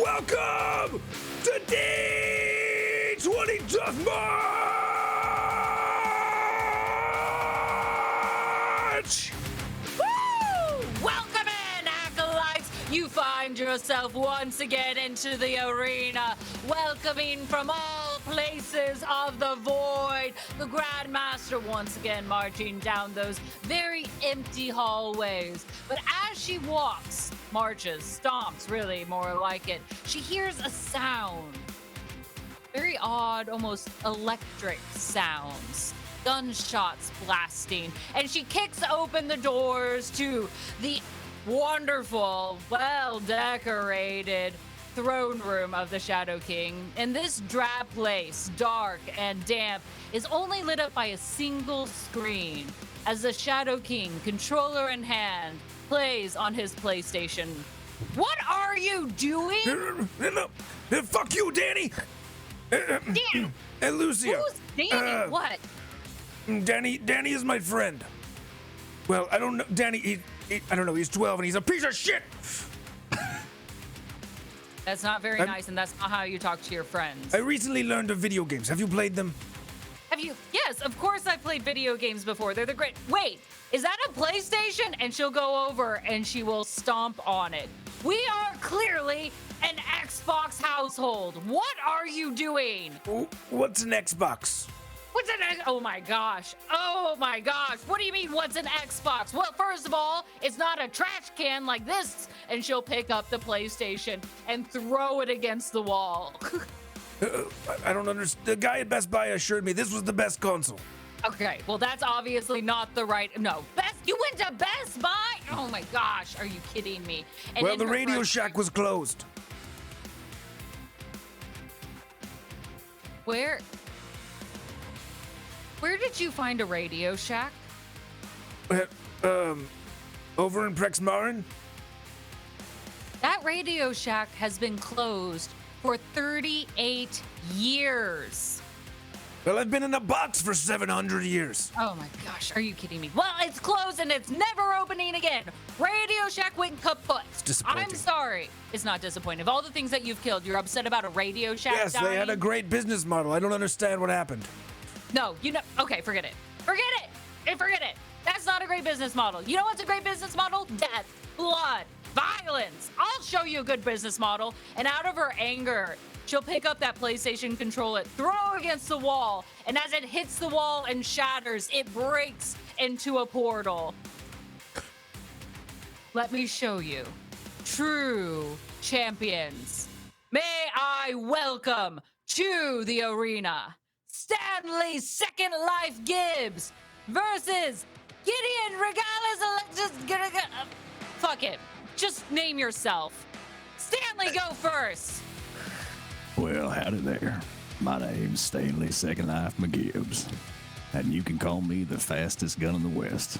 Welcome to D20 Deathmatch! Woo! Welcome in, Acolytes! You find yourself once again into the arena, welcoming from all places of the void, the Grandmaster once again marching down those very empty hallways. But as she walks, marches, stomps, really more like it, she hears a sound. Very odd, almost electric sounds. Gunshots blasting, and she kicks open the doors to the wonderful, well-decorated throne room of the Shadow King. And this drab place, dark and damp, is only lit up by a single screen as the Shadow King, controller in hand, plays on his PlayStation. What are you doing? Fuck you, Danny! Damn. And Lucia. Who's Danny? What? Danny is my friend. Well, I don't know. Danny, I don't know. He's 12 and he's a piece of shit. That's not very nice, and that's not how you talk to your friends. I recently learned of video games. Have you played them? Have you? Yes, of course I've played video games before. They're the great. Wait, is that a PlayStation? And she'll go over and she will stomp on it. We are clearly an Xbox household. What are you doing? What's an Xbox? What's an X? Oh my gosh. Oh my gosh. What do you mean, what's an Xbox? Well, first of all, it's not a trash can like this. And she'll pick up the PlayStation and throw it against the wall. I don't understand. The guy at Best Buy assured me this was the best console. Okay, well, that's obviously not the right. No, you went to Best Buy? Oh my gosh, are you kidding me? And well, the Radio Shack was closed. Where did you find a Radio Shack? Over in Prexmaren? That Radio Shack has been closed for 38 years. Well, I've been in a box for 700 years. Oh my gosh, are you kidding me? Well, it's closed and it's never opening again. Radio Shack went kaput. It's disappointing. I'm sorry. It's not disappointing. Of all the things that you've killed, you're upset about a Radio Shack Yes, dying? they had a great business model. I don't understand what happened. No, okay, forget it. Forget it! And forget it! That's not a great business model. You know what's a great business model? Death, blood, violence. I'll show you a good business model. And out of her anger, she'll pick up that PlayStation, control it, throw it against the wall, and as it hits the wall and shatters, it breaks into a portal. Let me show you. True champions. May I welcome to the arena Stanley Second Life Gibbs versus Gideon Regalis. Fuck it. Just name yourself. Stanley, go first. Well, howdy there. My name's Stanley Second Life McGibbs, and you can call me the fastest gun in the West.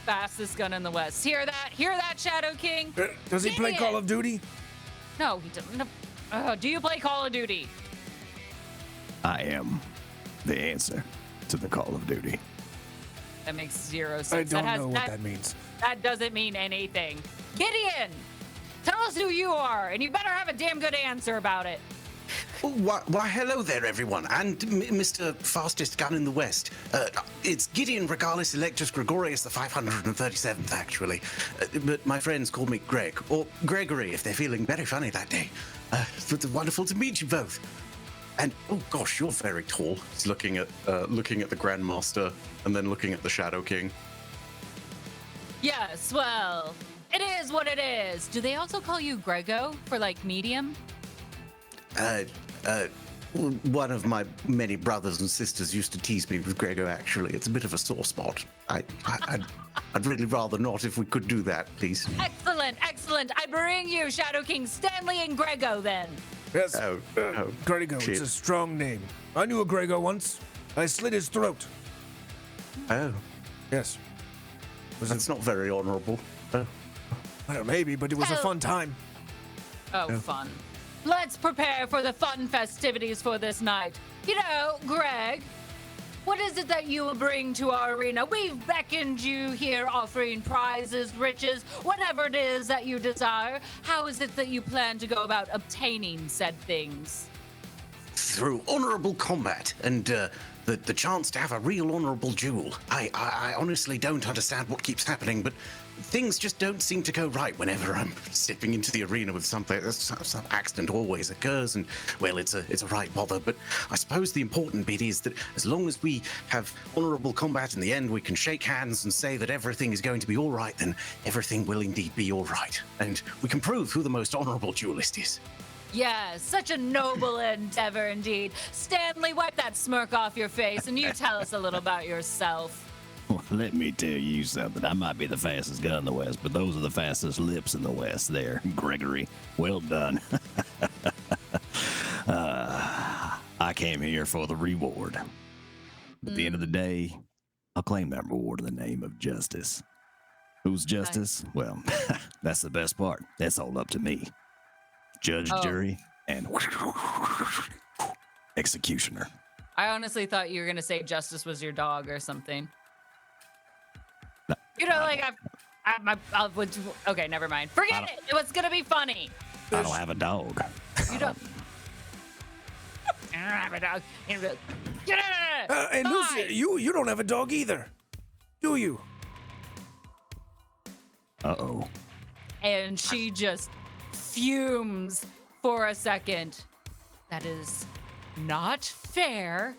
Fastest gun in the West. Hear that? Hear that, Shadow King? Does he play Call of Duty? No, he doesn't. Do you play Call of Duty? I am the answer to the Call of Duty. That makes zero sense. I don't know what that means. That doesn't mean anything. Gideon, tell us who you are, and you better have a damn good answer about it. Oh, why, hello there, everyone, and Mr. Fastest Gun in the West. It's Gideon Regalis Electus Gregorius the 537th, actually. But my friends call me Greg, or Gregory if they're feeling very funny that day. It's wonderful to meet you both. And, oh gosh, you're very tall. He's looking at the Grandmaster and then looking at the Shadow King. Yes, well, it is what it is. Do they also call you Grego for, like, medium? One of my many brothers and sisters used to tease me with Grego, actually. It's a bit of a sore spot. I'd really rather not if we could do that, please. Excellent, excellent. I bring you Shadow King Stanley and Grego, then. Yes, Grego, shit. it's a strong name. I knew a Grego once. I slit his throat. Oh, Yes. that's not very honorable. Oh. Well, maybe, but it was a fun time. Oh, fun. Let's prepare for the fun festivities for this night. You know, Greg, What is it that you will bring to our arena? We've beckoned you here offering prizes, riches, whatever it is that you desire. How is it that you plan to go about obtaining said things? Through honorable combat and the chance to have a real honorable duel. I honestly don't understand what keeps happening, but things just don't seem to go right whenever I'm stepping into the arena with something. Some accident always occurs, and well, it's a right bother. But I suppose the important bit is that as long as we have honorable combat in the end, we can shake hands and say that everything is going to be all right. Then everything will indeed be all right, and we can prove who the most honorable duelist is. Yes, such a noble endeavor indeed. Stanley, wipe that smirk off your face and you tell us a little about yourself. Well, let me tell you something. I might be the fastest gun in the West, but those are the fastest lips in the West there, Gregory. Well done. I came here for the reward. At the end of the day, I'll claim that reward in the name of justice. Who's justice? Well, that's the best part. That's all up to me. Judge, jury, and executioner. I honestly thought you were going to say Justice was your dog or something. You know, like, okay, never mind. Forget it. It was going to be funny. I don't have a dog. You don't. I don't have a dog. And Lucy, you don't have a dog either, do you? Uh-oh. And she just fumes for a second. That is not fair.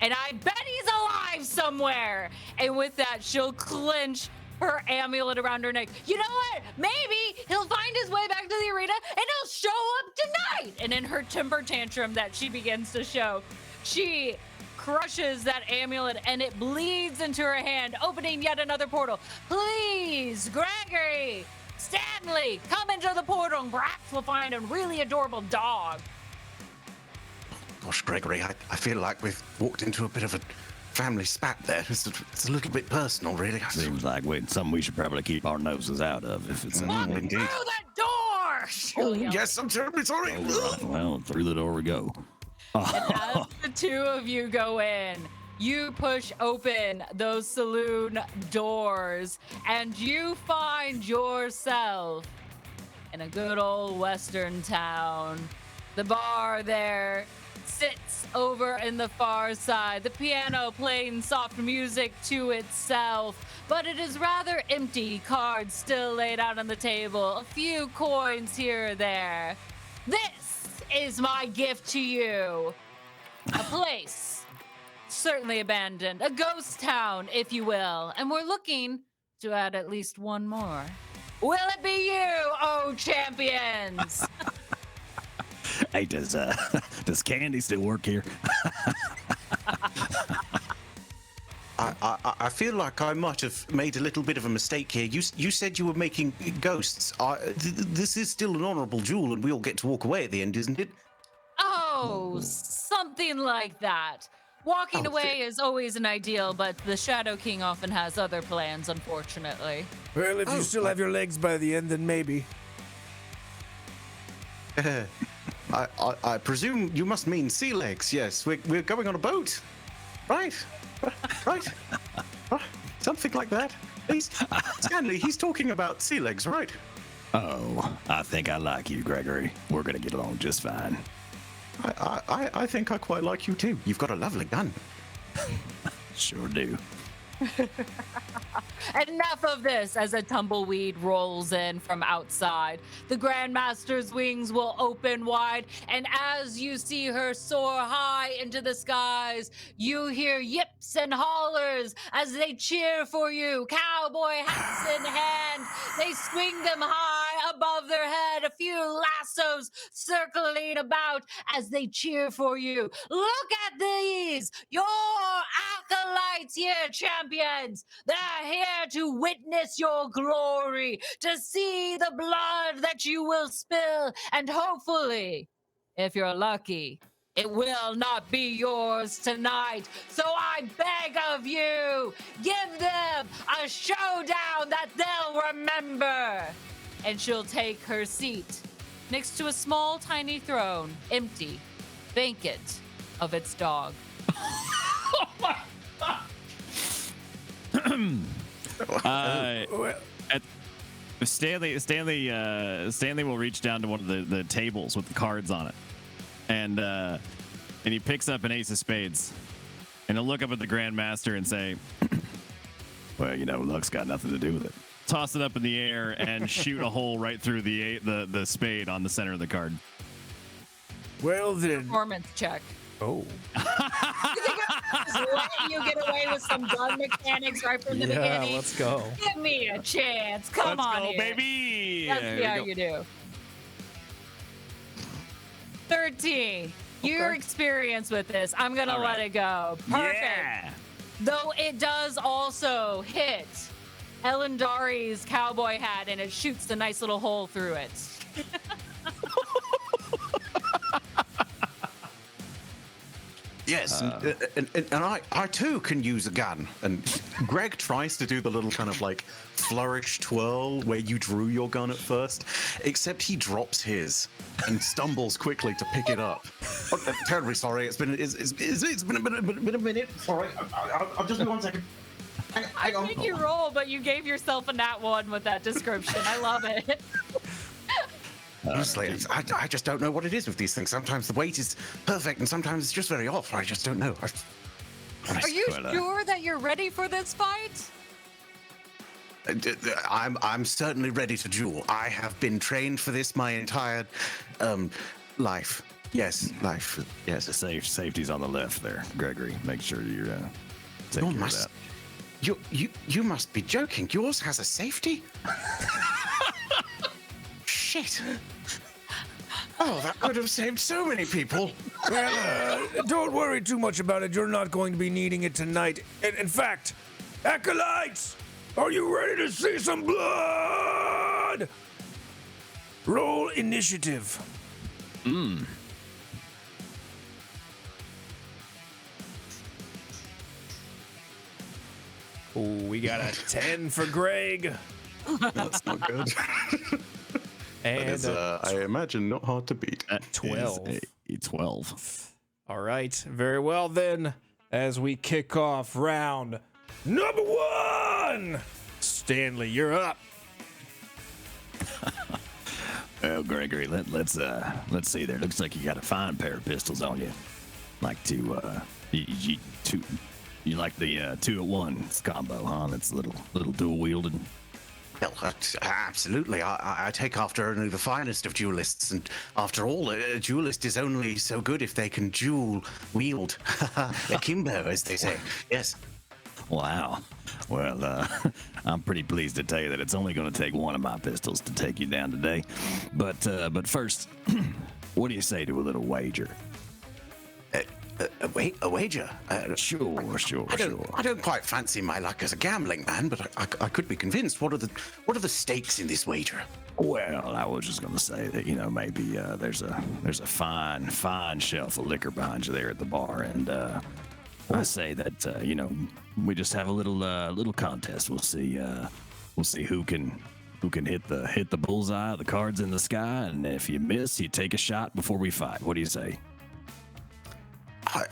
And I bet he's alive somewhere. And with that, she'll clench her amulet around her neck. You know what? Maybe he'll find his way back to the arena and he'll show up tonight. And in her temper tantrum that she begins to show, she crushes that amulet and it bleeds into her hand, opening yet another portal. Please, Gregory, Stanley, come into the portal and perhaps we'll find a really adorable dog. Gosh, Gregory, I feel like we've walked into a bit of a family spat there. It's a little bit personal, really. Seems like something we should probably keep our noses out of if it's Indeed. Through that door! Oh, yes, I'm terribly sorry. Well, through the door we go. And as the two of you go in, you push open those saloon doors and you find yourself in a good old western town. The bar there sits over in the far side, the piano playing soft music to itself, but it is rather empty, cards still laid out on the table, a few coins here or there. This is my gift to you. A place certainly abandoned, a ghost town, if you will, and we're looking to add at least one more. Will it be you, oh champions? Hey, does Candy still work here? I feel like I might have made a little bit of a mistake here. You said you were making ghosts. This is still an honorable duel, and we all get to walk away at the end, isn't it? Oh, something like that. Walking away is always an ideal, but the Shadow King often has other plans, unfortunately. Well, if you still have your legs by the end, then maybe. I presume you must mean sea legs. Yes, we're going on a boat, right? Right? Something like that. Stanley, he's talking about sea legs, right? Oh, I think I like you, Gregory. We're gonna get along just fine. I think I quite like you too. You've got a lovely gun. Sure do. Enough of this as a tumbleweed rolls in from outside. The Grandmaster's wings will open wide, and as you see her soar high into the skies, you hear yips and hollers as they cheer for you. Cowboy hats in hand, they swing them high above their head, a few lassos circling about as they cheer for you. Look at these, your acolytes here, champions. They're here to witness your glory, to see the blood that you will spill, and hopefully, if you're lucky, it will not be yours tonight. So I beg of you, give them a showdown that they'll remember. And she'll take her seat next to a small, tiny throne, empty, vacant of its dog. Stanley will reach down to one of the tables with the cards on it, and he picks up an ace of spades, and he'll look up at the Grandmaster and say, "Well, luck's got nothing to do with it." Toss it up in the air and shoot a hole right through the spade on the center of the card. Well then. Performance check. Oh. You think I'm just letting you get away with some gun mechanics right from the beginning? Yeah, let's go. Give me a chance. Come Let's on go, here. baby. Let's see how you do. 13. Your experience with this, I'm going to let it go. Perfect. Yeah. Though it does also hit Elendari's cowboy hat, and it shoots a nice little hole through it. Yes, and I too can use a gun. And Greg tries to do the little kind of like flourish twirl where you drew your gun at first, except he drops his and stumbles quickly to pick it up. Oh, terribly sorry. It's been a minute. Sorry, I'll just be 1 second. Hang on. I think you roll, but you gave yourself a nat 1 with that description. I love it. Honestly, I just don't know what it is with these things. Sometimes the weight is perfect, and sometimes it's just very off. I just don't know. Are you sure that you're ready for this fight? I'm certainly ready to duel. I have been trained for this my entire life. Yes, life. Yes. The safety's on the left there, Gregory. Make sure you take You care must. of that. You must be joking. Yours has a safety? Shit. Oh, that could have saved so many people. Well, don't worry too much about it. You're not going to be needing it tonight. In fact, Acolytes, are you ready to see some blood? Roll initiative. Oh, we got a 10 for Greg. That's not good. And I imagine not hard to beat. 12. A 12. All right, very well then. As we kick off round number 1, Stanley, you're up. Well, Gregory, let's see there. Looks like you got a fine pair of pistols on you. Like you like the 2-at-1 combo, huh? That's a little dual wielded. Well, absolutely. I take after only the finest of duelists, and after all, a duelist is only so good if they can dual wield akimbo, as they say. Yes. Wow. Well, I'm pretty pleased to tell you that it's only going to take one of my pistols to take you down today. But first, what do you say to a little wager? A wager? Sure. I don't quite fancy my luck as a gambling man, but I could be convinced. What are the stakes in this wager? Well, I was just gonna say that maybe there's a fine shelf of liquor behind you there at the bar, and I say that we just have a little contest. We'll see who can hit the bullseye, the cards in the sky, and if you miss, you take a shot before we fight. What do you say?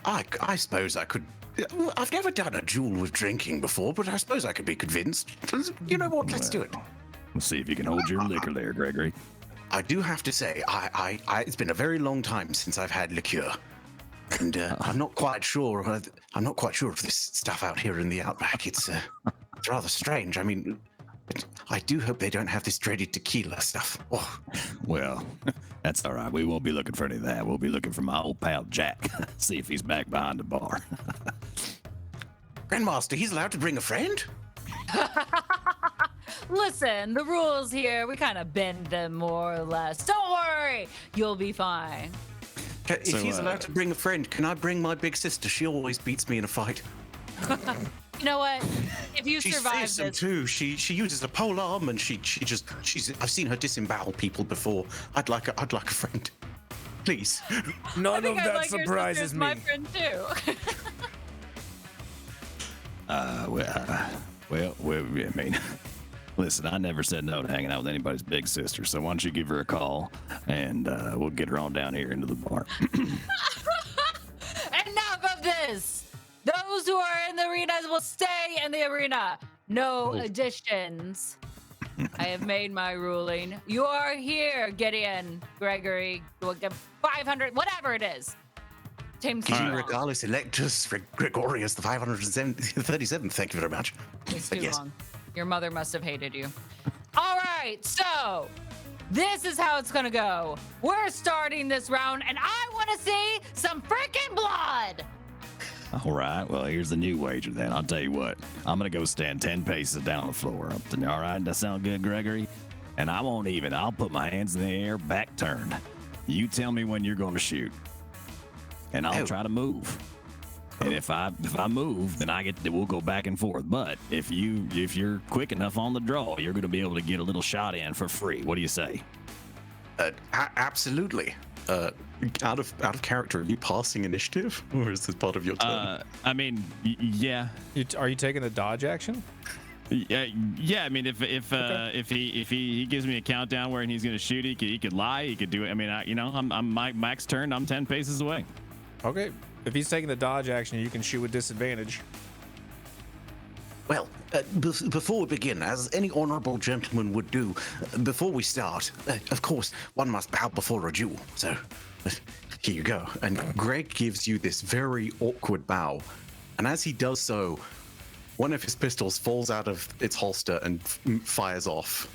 I suppose I could. I've never done a duel with drinking before, but I suppose I could be convinced. You know what? Let's do it. We'll see if you can hold your liquor there, Gregory. I do have to say, it's been a very long time since I've had liqueur, and I'm not quite sure. I'm not quite sure of this stuff out here in the outback. It's rather strange. I mean, I do hope they don't have this dreaded tequila stuff. Oh. Well, that's all right. We won't be looking for any of that. We'll be looking for my old pal Jack. See if he's back behind the bar. Grandmaster, he's allowed to bring a friend? Listen, the rules here, we kind of bend them more or less. Don't worry, you'll be fine. If he's allowed to bring a friend, can I bring my big sister? She always beats me in a fight. You know what? If you She's survive fearsome this, too. She uses a pole arm, and she's. I've seen her disembowel people before. I'd like a friend, please. None of I that like your surprises sister's me. my friend too. Well, I mean, listen, I never said no to hanging out with anybody's big sister, so why don't you give her a call, and we'll get her on down here into the bar. Enough of this. Those those who are in the arena will stay in the arena. No additions. I have made my ruling. You are here, Gideon, Gregory, 500, whatever it is. Tim Gideon Regalis Electus Gregorius the 537th. Thank you very much. It's too long. Your mother must have hated you. All right, so this is how it's gonna go. We're starting this round, and I want to see some freaking blood. All right, well, here's the new wager then. I'll tell you what. I'm going to go stand 10 paces down on the floor. All right, that sound good, Gregory? And I won't even. I'll put my hands in the air, back turned. You tell me when you're going to shoot. And I'll try to move. And if I move, then we'll go back and forth. But if you're quick enough on the draw, you're going to be able to get a little shot in for free. What do you say? Absolutely. Out of character, are you passing initiative, or is this part of your turn? I mean, yeah. Are you taking the dodge action? Yeah. I mean, if he gives me a countdown where he's gonna shoot, he could lie. He could do it. I mean, I'm my max turn. I'm 10 paces away. Okay. If he's taking the dodge action, you can shoot with disadvantage. Well, before we begin, as any honorable gentleman would do, before we start, of course, one must bow before a duel. So, here you go. And Greg gives you this very awkward bow. And as he does so, one of his pistols falls out of its holster and fires off.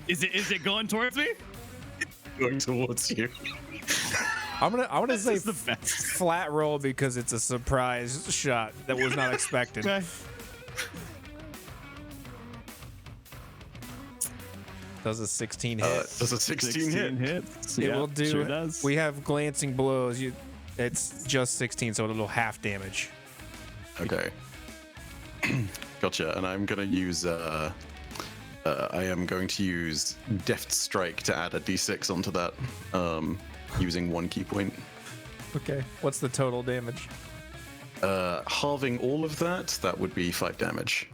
Is it going towards me? Going towards you. I'm gonna say flat roll because it's a surprise shot that was not expected. Okay. Does a 16 hit? Does a 16 hit? It will do. Sure does. We have glancing blows. It's just 16, so it'll half damage. Okay. Gotcha. And I'm gonna use I am going to use Deft Strike to add a D6 onto that. Using 1 key point. Okay. What's the total damage? Halving all of that would be 5 damage.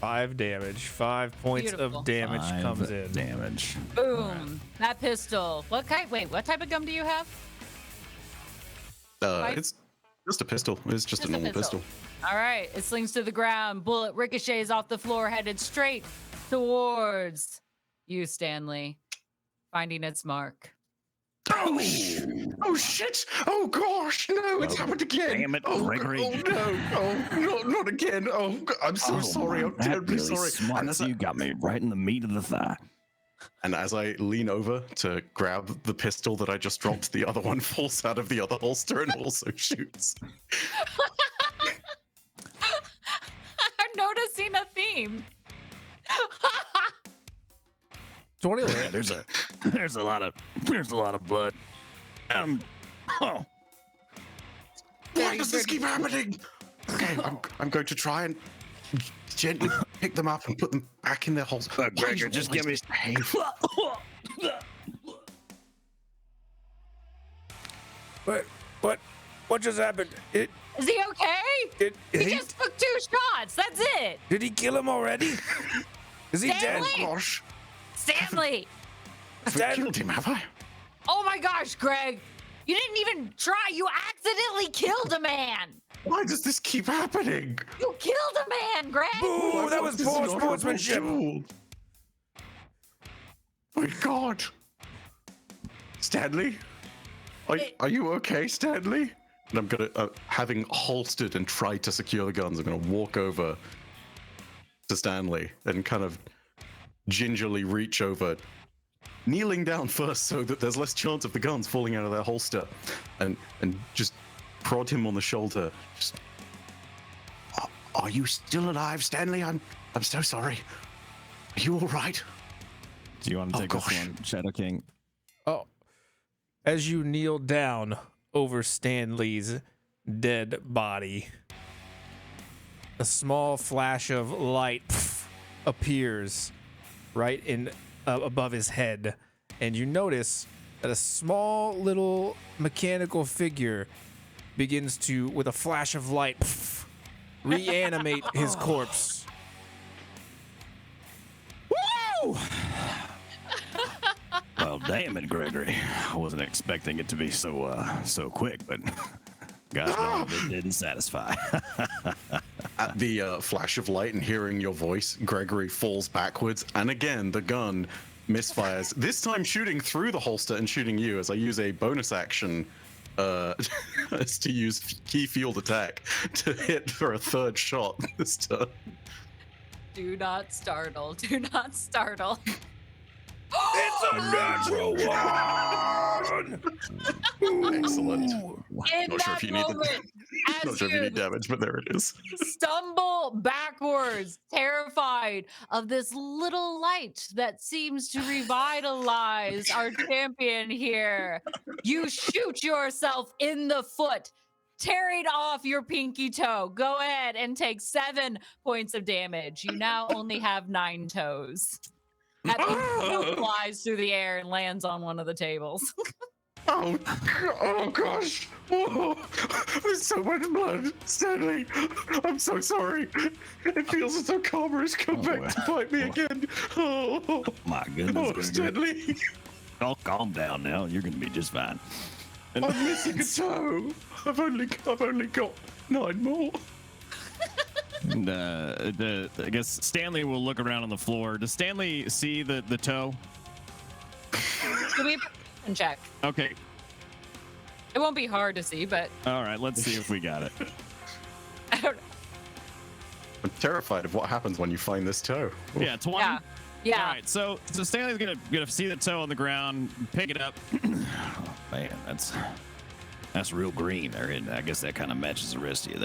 5 damage. 5 points Beautiful. of damage comes in. Damage. Boom. Right. That pistol. What type of gun do you have? It's just a pistol. It's just a normal pistol. All right. It slings to the ground. Bullet ricochets off the floor, headed straight towards you, Stanley, finding its mark. Oh shit! Oh gosh! No, it's happened again! Damn it, Gregory! Oh no! Oh, not again! Oh, I'm so sorry. I'm terribly really sorry. Smart. And you got me right in the meat of the thigh. And as I lean over to grab the pistol that I just dropped, the other one falls out of the other holster and also shoots. I'm noticing a theme. 20. Yeah, there's a lot of blood. Why does this keep happening? Okay, I'm going to try and gently pick them up and put them back in their holes. Gregor, just give me. What just happened? Is he okay? He just took 2 shots. That's it. Did he kill him already? Is he dead? Stanley! Gosh, Stanley. I killed him, have I? Oh my gosh, Greg. You didn't even try. You accidentally killed a man. Why does this keep happening? You killed a man, Greg. Boo! That was poor sportsmanship. My God. Stanley? Are you okay, Stanley? And I'm gonna, having holstered and tried to secure the guns, I'm gonna walk over to Stanley and kind of gingerly reach over, kneeling down first so that there's less chance of the guns falling out of their holster, and just prod him on the shoulder. Just, are you still alive, Stanley? I'm so sorry. Are you all right? Do you want to take this one, Shadow King? Oh. As you kneel down over Stanley's dead body, a small flash of light appears right in above his head, and you notice that a small little mechanical figure begins to, with a flash of light, reanimate his corpse. Woo! Well, damn it, Gregory. I wasn't expecting it to be so quick, but Gosh, no, it didn't satisfy. At the flash of light and hearing your voice, Gregory falls backwards, and again the gun misfires. This time shooting through the holster and shooting you, as I use a bonus action as to use key field attack to hit for a third shot this turn. Do not startle. Do not startle. It's a natural one! Excellent. In Not sure that if you need moment, Not as sure if you you need damage, but there it is. stumble backwards, terrified of this little light that seems to revitalize our champion here, you shoot yourself in the foot, tearing off your pinky toe. Go ahead and take 7 points of damage. You now only have 9 toes. That pinky toe flies through the air and lands on one of the tables. Oh gosh! Oh, there's so much blood, Stanley. I'm so sorry. It feels as though karma has come back to bite me again. Oh, My goodness. oh Stanley, Oh, calm down now. You're gonna be just fine. I'm missing a toe. I've only got 9 more. And, I guess Stanley will look around on the floor. Does Stanley see the toe? Give me a perception check. Okay. It won't be hard to see, but All right. Let's see if we got it. I don't know. I'm terrified of what happens when you find this toe. Yeah, 20. Yeah. Yeah. All right. So Stanley's gonna see the toe on the ground, pick it up. Oh, man, that's real green there, and I guess that kind of matches the rest of you.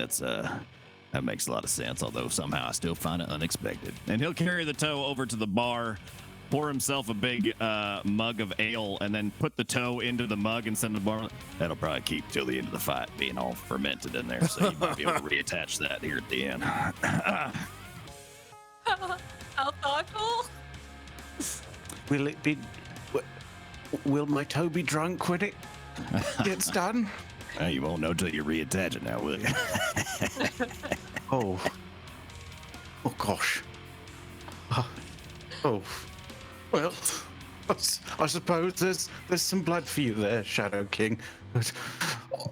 That makes a lot of sense, although somehow I still find it unexpected. And he'll carry the toe over to the bar, pour himself a big mug of ale, and then put the toe into the mug and send the bar. That'll probably keep till the end of the fight, being all fermented in there, so you might be able to reattach that here at the end. How thoughtful. Will it be? Will my toe be drunk when it gets done? You won't know till you reattach it now, will you? Oh gosh. Oh, well, I suppose there's some blood for you there, Shadow King. But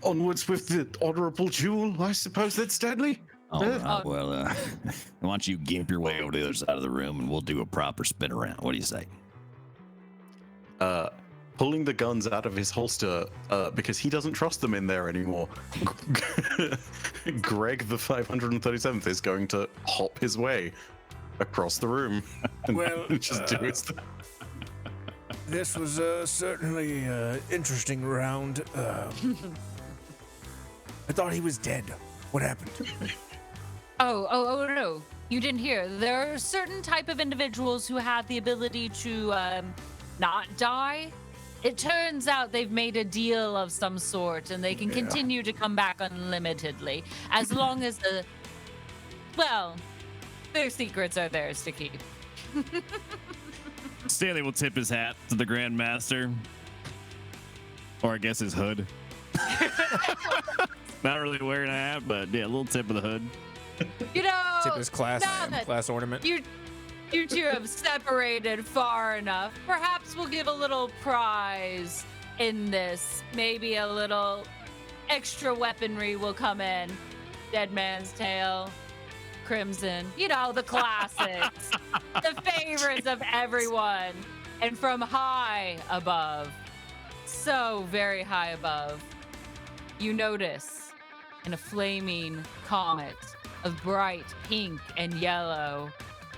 onwards with the honorable jewel, I suppose, then, Stanley. All right, well, why don't you gimp your way over to the other side of the room and we'll do a proper spin around. What do you say? Pulling the guns out of his holster because he doesn't trust them in there anymore. Greg the 537th is going to hop his way across the room and Well, just do his thing. This was certainly an interesting round. I thought he was dead. What happened? Oh, no. You didn't hear. There are certain type of individuals who have the ability to not die. It turns out they've made a deal of some sort and they can continue to come back unlimitedly as long as their secrets are theirs to keep. Stanley will tip his hat to the Grandmaster. Or I guess his hood. Not really wearing a hat, but yeah, a little tip of the hood. You know, Tip his class now that class ornament. you two have separated far enough. Perhaps we'll give a little prize in this. Maybe a little extra weaponry will come in. Dead Man's Tail, Crimson, you know, the classics, the favorites of everyone. And from high above, so very high above, you notice in a flaming comet of bright pink and yellow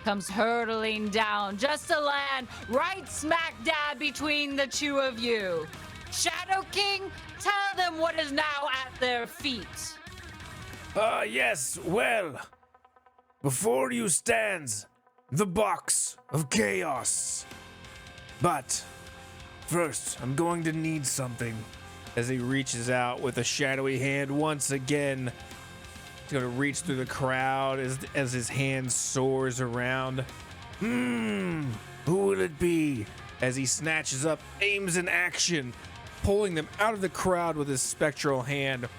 comes hurtling down just to land right smack dab between the two of you. Shadow King, tell them what is now at their feet. Yes, well, before you stands the box of chaos. But first, I'm going to need something. As he reaches out with a shadowy hand once again, he's going to reach through the crowd as his hand soars around. Who will it be? As he snatches up, aims in action, pulling them out of the crowd with his spectral hand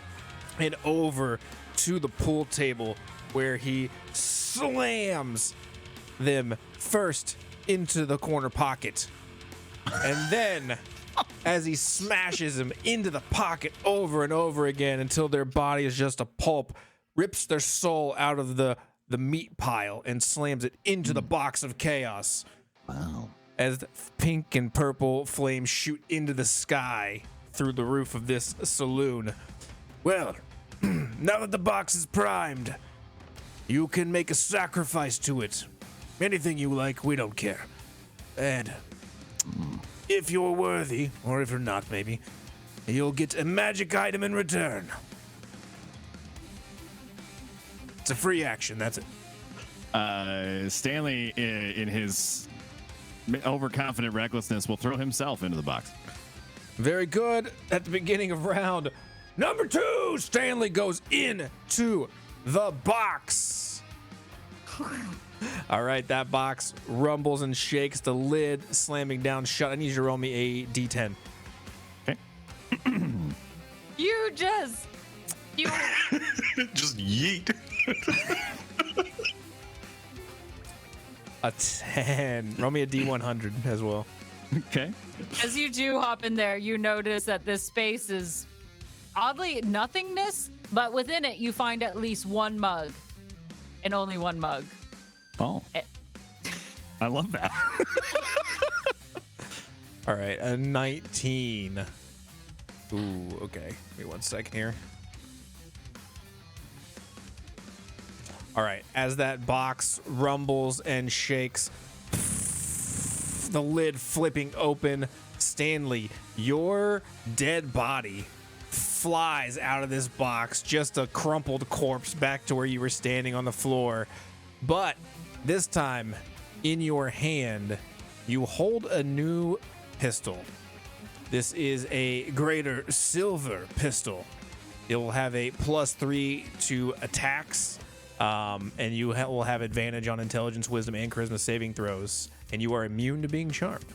and over to the pool table where he slams them first into the corner pocket and then as he smashes him into the pocket over and over again until their body is just a pulp, rips their soul out of the meat pile and slams it into the box of chaos. Wow. As the pink and purple flames shoot into the sky through the roof of this saloon. Well, now that the box is primed, you can make a sacrifice to it. Anything you like, we don't care. And if you're worthy, or if you're not, maybe, you'll get a magic item in return. It's a free action, that's it. Stanley, in his overconfident recklessness, will throw himself into the box. Very good. At the beginning of round number 2, Stanley goes into the box. All right, that box rumbles and shakes, the lid slamming down shut. I need you to roll me a D10. Okay. You just yeet. A 10. Roll me a D100 as well. Okay. As you do hop in there, you notice that this space is oddly nothingness, but within it you find at least one mug. And only one mug. Oh. I love that. All right, a 19. Ooh, okay. Wait 1 second here. All right, as that box rumbles and shakes, the lid flipping open, Stanley, your dead body flies out of this box, just a crumpled corpse back to where you were standing on the floor. But this time, in your hand, you hold a new pistol. This is a greater silver pistol. It will have a +3 to attacks, and you will have advantage on intelligence, wisdom, and charisma saving throws, and you are immune to being charmed.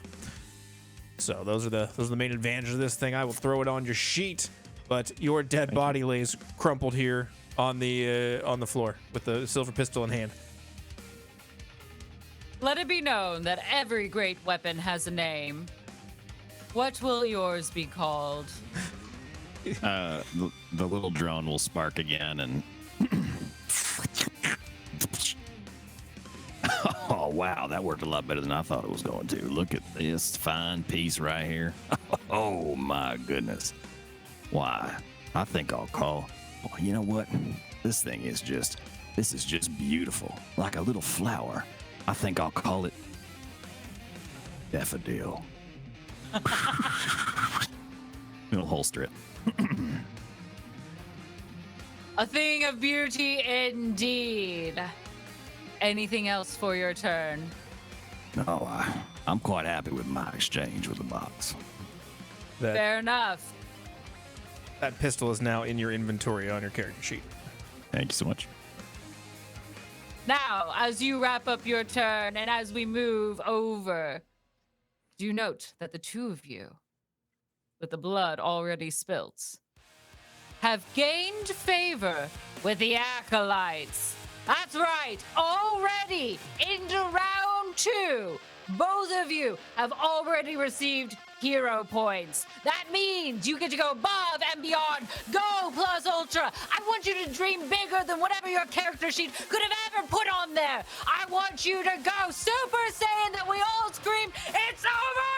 So those are the main advantages of this thing. I will throw it on your sheet, but your dead body lays crumpled here on the floor with the silver pistol in hand. Let it be known that every great weapon has a name. What will yours be called? The little drone will spark again and oh wow, that worked a lot better than I thought it was going to. Look at this fine piece right here. Oh my goodness. Why, I think I'll call, oh, you know what? This is just beautiful. Like a little flower. I think I'll call it Daffodil. It'll holster it. A thing of beauty indeed. Anything else for your turn? No, I'm quite happy with my exchange with the box. Fair enough. That pistol is now in your inventory on your character sheet. Thank you so much. Now, as you wrap up your turn and as we move over, do note that the two of you, with the blood already spilt, have gained favor with the Acolytes. That's right, already into round 2. Both of you have already received hero points. That means you get to go above and beyond. Go plus ultra. I want you to dream bigger than whatever your character sheet could have ever put on there. I want you to go Super Saiyan that we all scream, it's over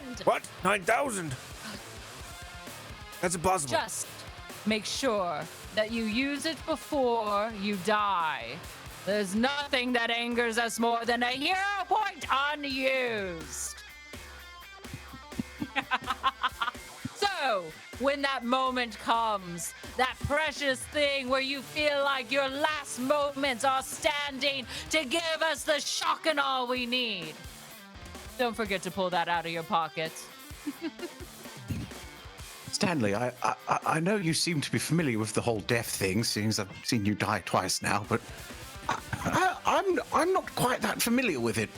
9,000! What? 9,000? That's impossible. Just make sure that you use it before you die. There's nothing that angers us more than a hero point unused. So, when that moment comes, that precious thing where you feel like your last moments are standing to give us the shock and awe we need, don't forget to pull that out of your pocket. Stanley, I know you seem to be familiar with the whole death thing, seeing as I've seen you die twice now, but I'm not quite that familiar with it.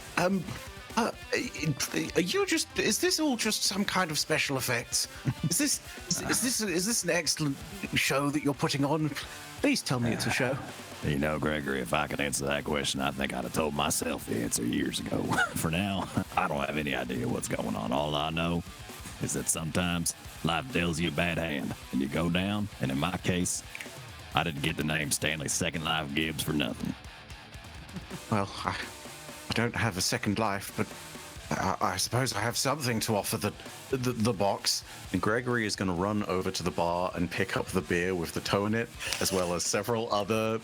Is this all just some kind of special effects? Is this an excellent show that you're putting on? Please tell me it's a show. You know, Gregory, if I could answer that question, I think I'd have told myself the answer years ago. For now, I don't have any idea what's going on. All I know is that sometimes life deals you a bad hand and you go down. And in my case, I didn't get the name Stanley Second Life Gibbs for nothing. Well, I don't have a second life, but I suppose I have something to offer the box. And Gregory is going to run over to the bar and pick up the beer with the toe in it, as well as several other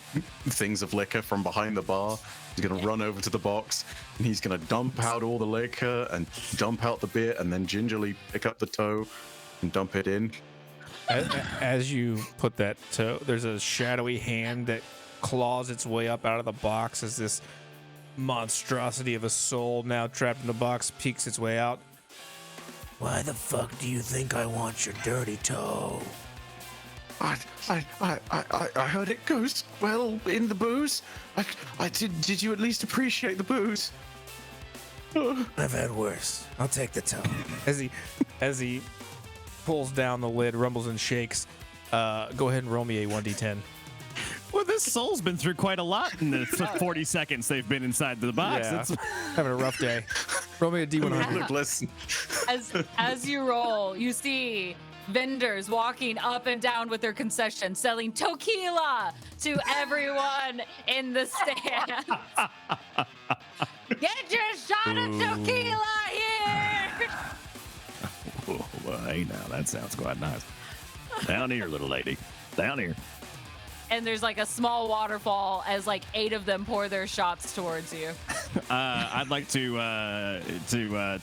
things of liquor from behind the bar. He's going to run over to the box, and he's going to dump out all the liquor and dump out the beer, and then gingerly pick up the toe and dump it in. As you put that toe, there's a shadowy hand that claws its way up out of the box as this monstrosity of a soul now trapped in the box peeks its way out. Why the fuck do you think I want your dirty toe? I heard it goes well in the booze. Did you at least appreciate the booze? I've had worse. I'll take the toe. As he pulls down the lid, rumbles and shakes. Go ahead and roll me a 1d10. Well, this soul's been through quite a lot in the 40 seconds they've been inside the box. Yeah. It's Having a rough day. Roll me a d100. Look, listen. As you roll, you see vendors walking up and down with their concession, selling tequila to everyone in the stands. Get your shot of tequila here! well, hey, now that sounds quite nice. Down here, little lady. Down here. And there's like a small waterfall as like 8 of them pour their shots towards you. I'd like to do a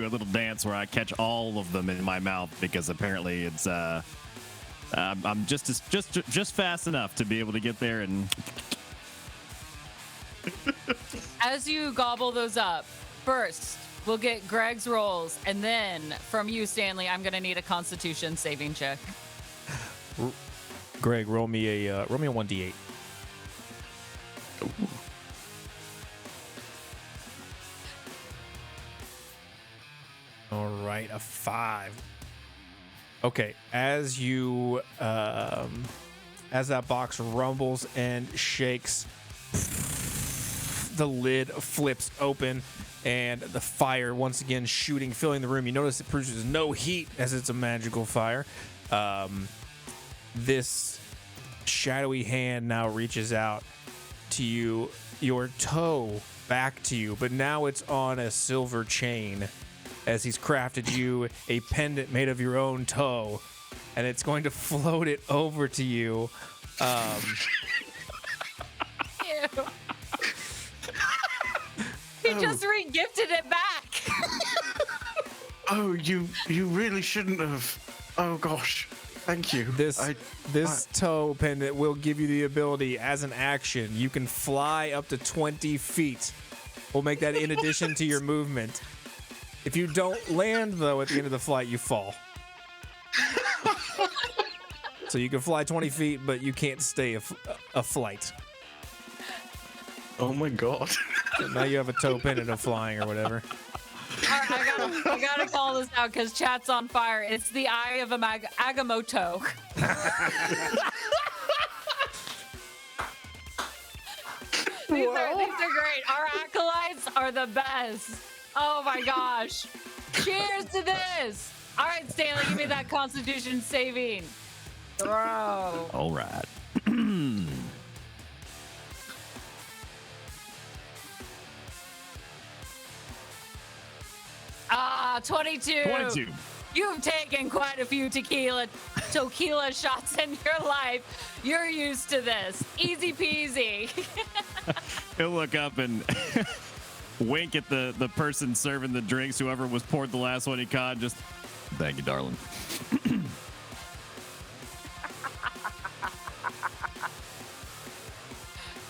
little dance where I catch all of them in my mouth because apparently it's I'm just fast enough to be able to get there and. As you gobble those up, first we'll get Greg's rolls, and then from you, Stanley, I'm gonna need a Constitution saving check. Greg, roll me a 1d8. Ooh. All right, a 5. Okay, as you as that box rumbles and shakes, the lid flips open and the fire once again shooting, filling the room. You notice it produces no heat as it's a magical fire. This shadowy hand now reaches out to you, your toe back to you, but now it's on a silver chain as he's crafted you a pendant made of your own toe, and it's going to float it over to you. Ew. He just re-gifted it back. Oh, you really shouldn't have. Oh gosh. Thank you. This toe pendant will give you the ability, as an action, you can fly up to 20 feet. We'll make that in addition to your movement. If you don't land, though, at the end of the flight, you fall. So you can fly 20 feet, but you can't stay a flight. Oh my god. So now you have a toe pendant of flying or whatever. All right, I gotta call this out because chat's on fire. It's the eye of Agamotto. These are great. Our acolytes are the best. Oh my gosh. Cheers to this. All right, Stanley, give me that Constitution saving throw. All right. 22. 22. You've taken quite a few tequila shots in your life. You're used to this. Easy peasy. He'll look up and wink at the person serving the drinks, whoever was poured the last one he caught. Just, thank you, darling.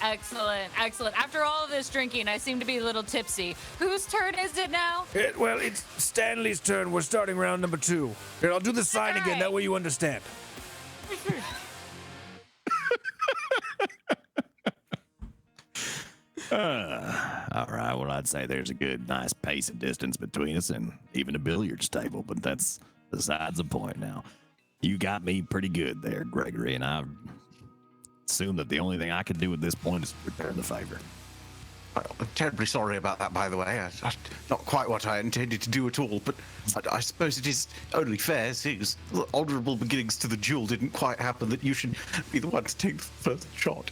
Excellent, excellent. After all of this drinking, I seem to be a little tipsy. Whose turn is it now? Well, it's Stanley's turn. We're starting round number 2. Here, I'll do the sign again. That way you understand. I All right, well, I'd say there's a good, nice pace of distance between us and even a billiards table, but that's besides the point now. You got me pretty good there, Gregory, and I assume that the only thing I can do at this point is return the favor. I'm terribly sorry about that, by the way. Not quite what I intended to do at all, but I suppose it is only fair, seeing as the honourable beginnings to the duel didn't quite happen, that you should be the one to take the first shot.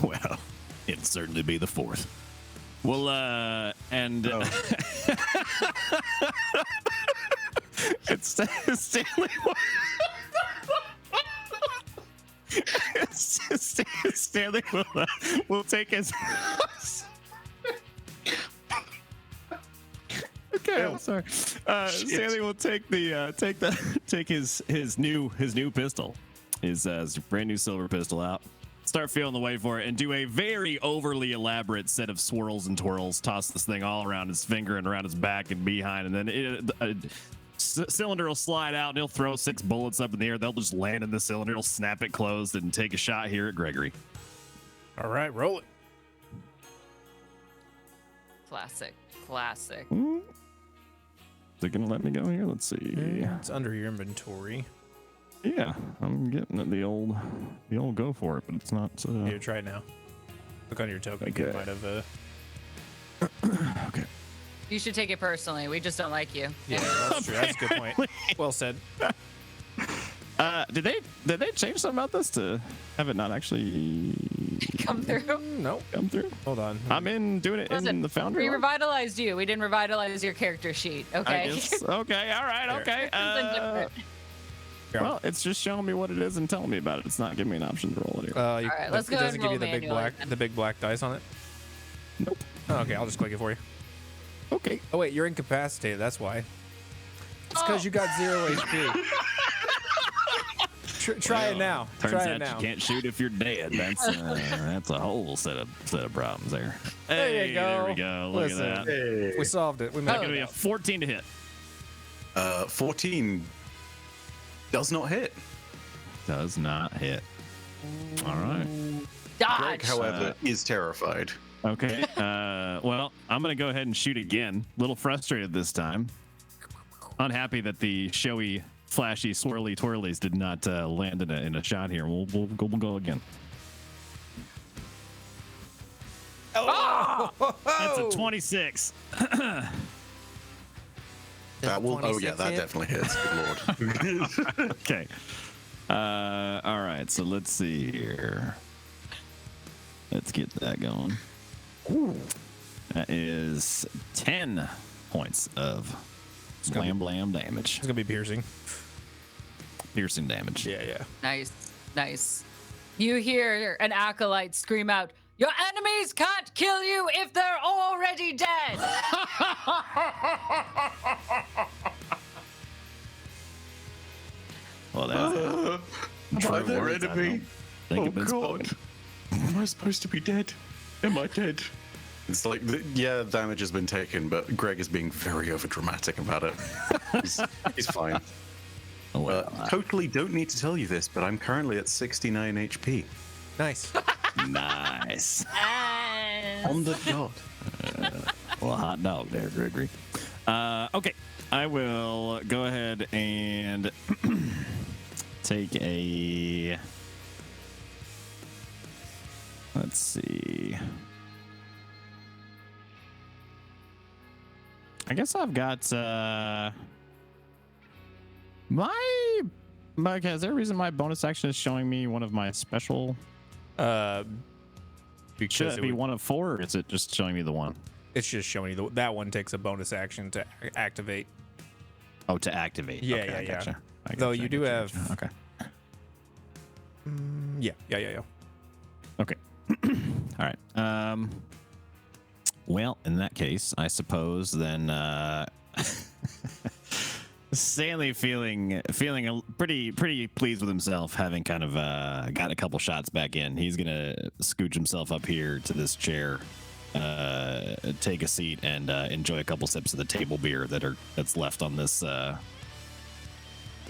Well, it'll certainly be the fourth. Well, and it's Stanley. Stanley will take his. Okay, I'm sorry. Stanley will take his new pistol, his brand new silver pistol out. Start feeling the way for it and do a very overly elaborate set of swirls and twirls. Toss this thing all around his finger and around his back and behind, and then cylinder will slide out and he'll throw 6 bullets up in the air. They'll just land in the cylinder. He'll snap it closed and take a shot here at Gregory. All right, roll it. Classic. Is it gonna let me go here? Let's see. It's under your inventory. Yeah, I'm getting the old go for it, but it's not. Here, try it now. Look on your token. Okay. You might have. Okay. You should take it personally. We just don't like you. Yeah, that's true. That's a good point. Well said. Did they change something about this to have it not actually Come through. No. come through? Hold on. I'm doing it Listen, in the Foundry. we revitalized you. We didn't revitalize your character sheet. I Okay. guess. Okay. All right. Okay. Something different. Well, it's just showing me what it is and telling me about it. It's not giving me an option to roll it here. All right, let's go It ahead doesn't and give you roll the big manually black, then. the big black dice on it. Nope. Oh, okay, I'll just click it for you. Okay. Oh wait, you're incapacitated. That's why. It's because you got 0 HP. Try it now. Turns Try out it now. you can't shoot if you're dead. That's a whole set of problems there. There Hey, you go. There we go. Look Listen, at that. we solved it. We That's made gonna be a 14 to hit. 14 does not hit. Does not hit. All right. Dodge. Greg, however, is terrified. Okay. Well, I'm gonna go ahead and shoot again. A little frustrated this time. Unhappy that the showy, flashy, swirly twirlies did not land in a shot here. We'll go again. Oh! That's a 26. That will. Oh 26 yeah, that hit? definitely hits. Good lord. Okay. All right. So let's see here. Let's get that going. That is 10 points of blam damage. It's gonna be piercing. Piercing damage. Yeah. Nice. You hear an acolyte scream out, "Your enemies can't kill you if they're already dead!" Well, that's By true their words, I enemy. don't think Oh have been god. spoken. Am I supposed to be dead? Am I dead? It's like, yeah, damage has been taken, but Greg is being very overdramatic about it. He's fine. Well, Totally don't need to tell you this, but I'm currently at 69 HP. Nice. nice. On the dot. Well, hot dog there, Gregory. Okay, I will go ahead and take a. Let's see. I guess I've got my. Is there a reason my bonus action is showing me one of my special? Should Because it be one of 4, or is it just showing me the one? it's just showing you that one takes a bonus action to activate. Oh, to activate. Yeah, Okay, I yeah. gotcha. I Though gotcha, you I do gotcha, have- gotcha. Okay. Yeah. Okay. All right. Well, in that case, I suppose then Stanley feeling pretty pleased with himself, having kind of got a couple shots back in. He's gonna scooch himself up here to this chair, take a seat, and enjoy a couple sips of the table beer that's left on this.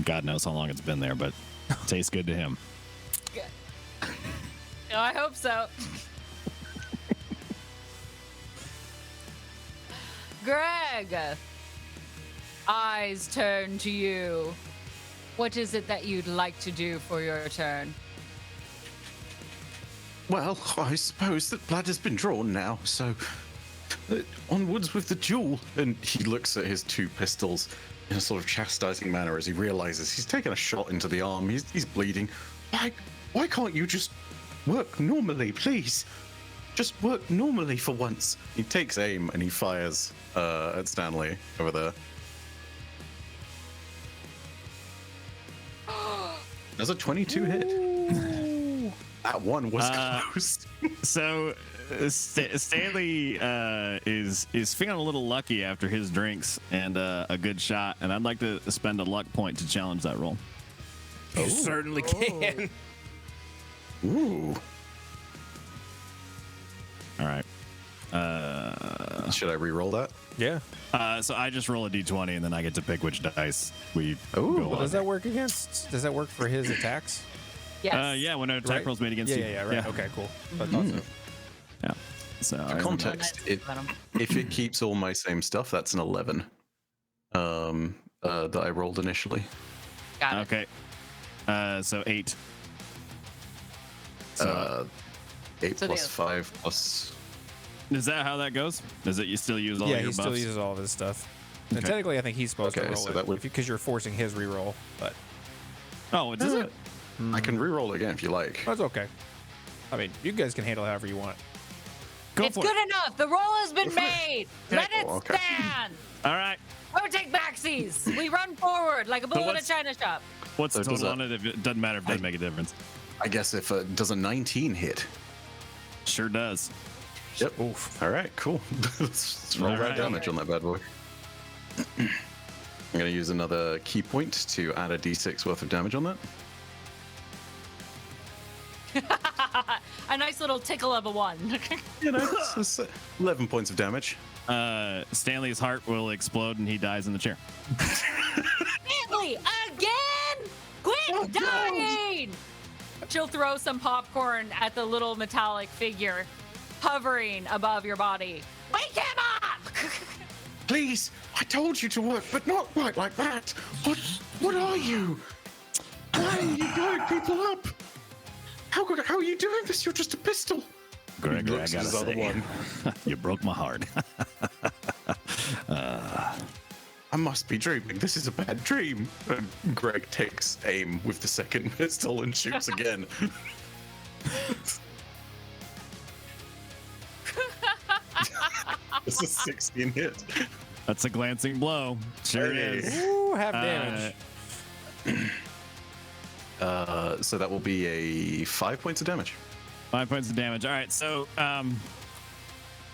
God knows how long it's been there, but tastes good to him. I hope so. Greg, eyes turn to you. What is it that you'd like to do for your turn? Well, I suppose that blood has been drawn now, so onwards with the duel. And he looks at his two pistols in a sort of chastising manner as he realizes he's taken a shot into the arm. He's bleeding. Why can't you just work normally, please? Just work normally for once. He takes aim and he fires at Stanley over there. Does a 22 hit? That one was close. So Stanley is feeling a little lucky after his drinks and a good shot, and I'd like to spend a luck point to challenge that roll. You certainly can. Ooh. All right. Should I re-roll that? Yeah. So I just roll a d20 and then I get to pick which dice we Ooh. go Well, on. does that work does that work for his attacks? Yes. Yeah, when an attack Right? roll's made against you. Yeah, right. Okay, cool. I thought so. Yeah. So For context, if it keeps all my same stuff, that's an 11 that I rolled initially. Got it. Okay. So 8. So 8 So plus the- 5 plus... is that how that goes? Is it you still use all Yeah, your he buffs? still uses all of his stuff. And Okay. technically, I think he's supposed to Okay, roll so it that would- because you're forcing his reroll. But Oh, does it? I can re-roll it again if you like. that's okay. I mean, you guys can handle it however you want. Go It's for good it. enough. The roll has been made. Let it Oh, okay. stand. All right. Don't take backsies. We run forward like a bull in a what's- china shop. What's the So does total that- on it? If it doesn't matter if it doesn't make a difference. I guess if does a 19 hit? Sure does. Yep. Oof. All right, cool. Let's roll All that right. damage on that bad boy. I'm going to use another key point to add a d6 worth of damage on that. A nice little tickle of a 1. You know, it's 11 points of damage. Stanley's heart will explode and he dies in the chair. Stanley, again? Quit dying! She'll throw some popcorn at the little metallic figure hovering above your body. Wake him up! Please, I told you to work, but not quite like that. What are you? Why are you blowing people up? How are you doing this? You're just a pistol. Gregory, I looks gotta at his other say, one. you broke my heart. I must be dreaming. This is a bad dream. And Greg takes aim with the second pistol and shoots again. It's a 16 hit. That's a glancing blow. Sure Hey. is. Ooh, half damage. So that will be a 5 points of damage. 5 points of damage. All right, so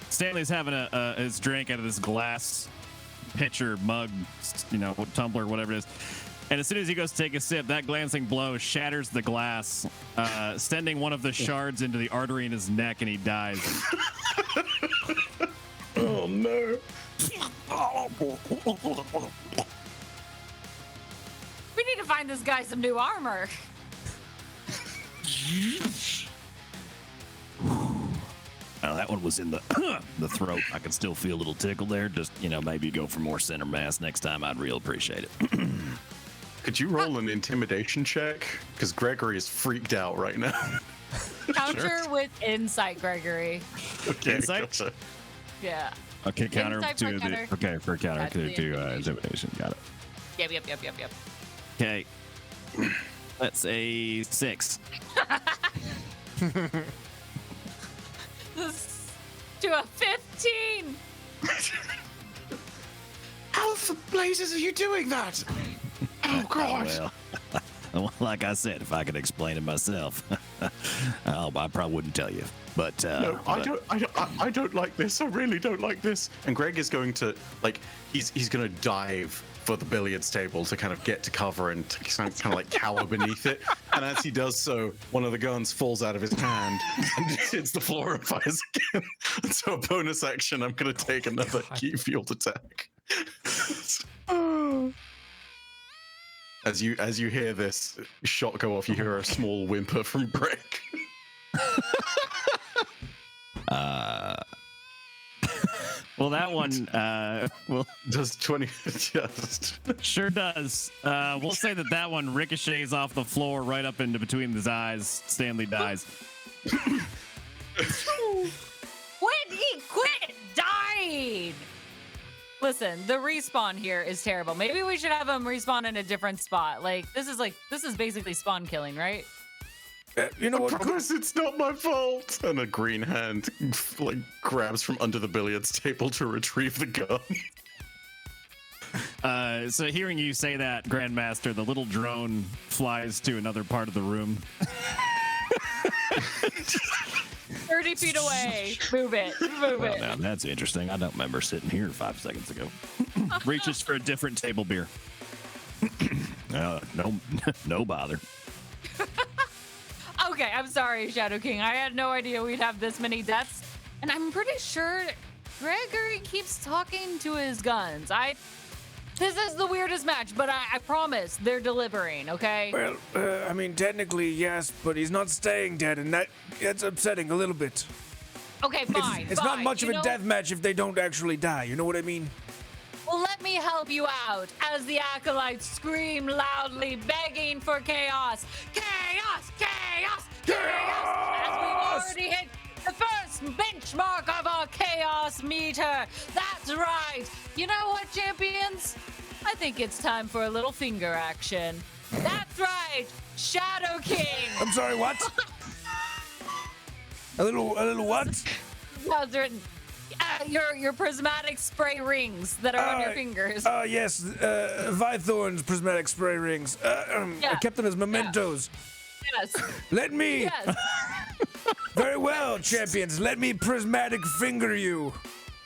Stanley's having his drink out of this glass pitcher, mug, tumbler, whatever it is. And as soon as he goes to take a sip, that glancing blow shatters the glass, sending one of the shards into the artery in his neck, and he dies. Oh no. We need to find this guy some new armor. Oh, that one was in the the throat. I can still feel a little tickle there. Just, maybe go for more center mass next time. I'd real appreciate it. Could you roll an intimidation check? Because Gregory is freaked out right now. Counter with insight, Gregory. Okay, Insight? gotcha. Yeah. Okay, counter Insight to for the counter. okay for counter That's the to intimidation. Got it. Yep. Okay. That's a 6. To a 15. How the blazes are you doing that? Oh god. Well, like I said, if I could explain it myself, I probably wouldn't tell you. But No, I don't like this. I really don't like this. And Greg is going to he's going to dive for the billiards table to kind of get to cover and to kind of like cower beneath it. And as he does so, one of the guns falls out of his hand and hits the floor and fires again. And so a bonus action, I'm going to take another key field attack. As you hear this shot go off, you hear a small whimper from Greg. Well, that one, well, Does 20 just sure does. We'll say that one ricochets off the floor right up into between his eyes. Stanley dies. Quit dying. Listen, the respawn here is terrible. Maybe we should have him respawn in a different spot. This is basically spawn killing, right? You know I what? promise it's not my fault. And a green hand grabs from under the billiards table to retrieve the gun. So hearing you say that, Grandmaster, the little drone flies to another part of the room. 30 feet away. Move it. Move it. Now that's interesting. I don't remember sitting here 5 seconds ago. Reaches for a different table beer. No bother. Okay, I'm sorry, Shadow King. I had no idea we'd have this many deaths. And I'm pretty sure Gregory keeps talking to his guns. This is the weirdest match, but I promise they're delivering, okay? Well, I mean, technically, yes, but he's not staying dead, and that's upsetting a little bit. Okay, fine. It's not fine. much of You a know- death match if they don't actually die. You know what I mean? Well, let me help you out as the Acolytes scream loudly, begging for chaos. Chaos! Chaos! Chaos! As we've already hit the first benchmark of our chaos meter. That's right. You know what, champions? I think it's time for a little finger action. That's right, Shadow King. I'm sorry, what? a little what? How's it written? Your prismatic spray rings that are on your fingers. Yes, Vythorn's prismatic spray rings. I kept them as mementos. Yes. Let me. Yes. Very well, champions. Let me prismatic finger you.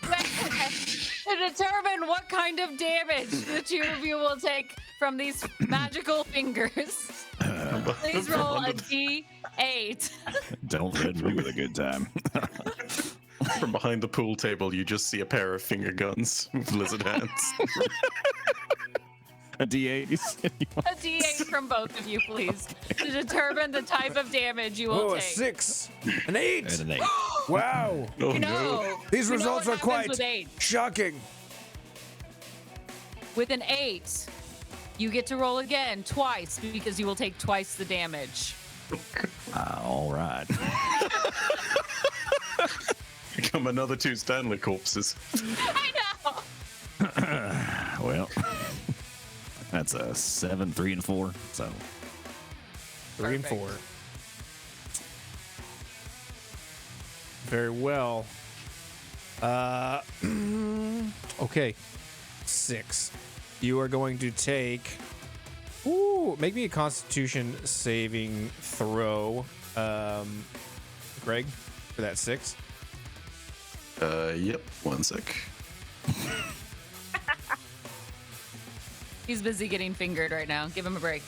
To determine what kind of damage the two of you will take from these magical fingers, please roll a D8. Don't threaten me with a good time. From behind the pool table, you just see a pair of finger guns with lizard hands. A D8. A D8 from both of you, please, to determine the type of damage you will Oh, a take. 6. An 8. And an 8. Wow. Oh No. These You know results what are happens quite with 8? shocking. With an 8, you get to roll again twice because you will take twice the damage. All right. Become another 2 Stanley corpses. I know. Well, that's a 7, 3, and 4. So 3 and Perfect. 4. Very well. Okay. 6. You are going to take. Ooh, make me a Constitution saving throw, Greg, for that 6. Yep. 1 sec. He's busy getting fingered right now. Give him a break.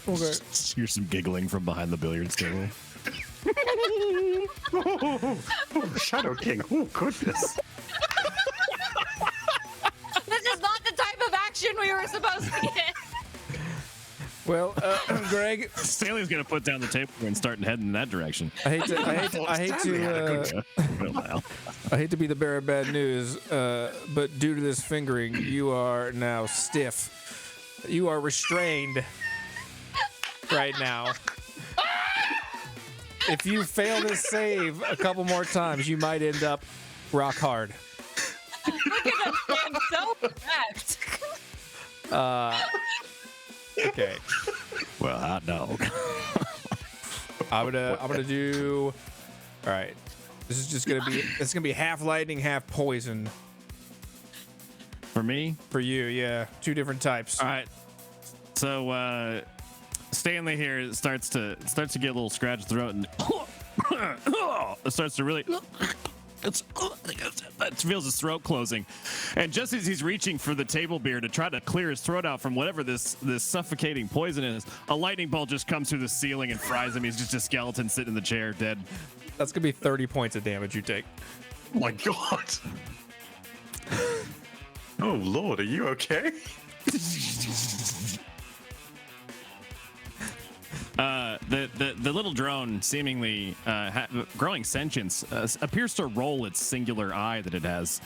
Okay. here's some giggling from behind the billiards table. Oh, Shadow King. Oh, goodness. This is not the type of action we were supposed to get. Well, Greg, Stanley's gonna put down the table and start heading in that direction. I hate to be the bearer of bad news, but due to this fingering, you are now stiff. You are restrained right now. If you fail this save a couple more times, you might end up rock hard. Look at him stand so erect. Okay, Well, hot dog. I'm gonna do. All right, this is just gonna be. It's gonna be half lightning, half poison For me, for you. Yeah, 2 different types. all right. So Stanley here starts to get a little scratched throat and it starts to really. It feels his throat closing, and just as he's reaching for the table beer to try to clear his throat out from whatever this suffocating poison is, a lightning bolt just comes through the ceiling and fries him. He's just a skeleton sitting in the chair, dead. That's gonna be 30 points of damage you take. Oh, my God. Oh, Lord. Are you okay? The little drone, seemingly growing sentience, appears to roll its singular eye that it has,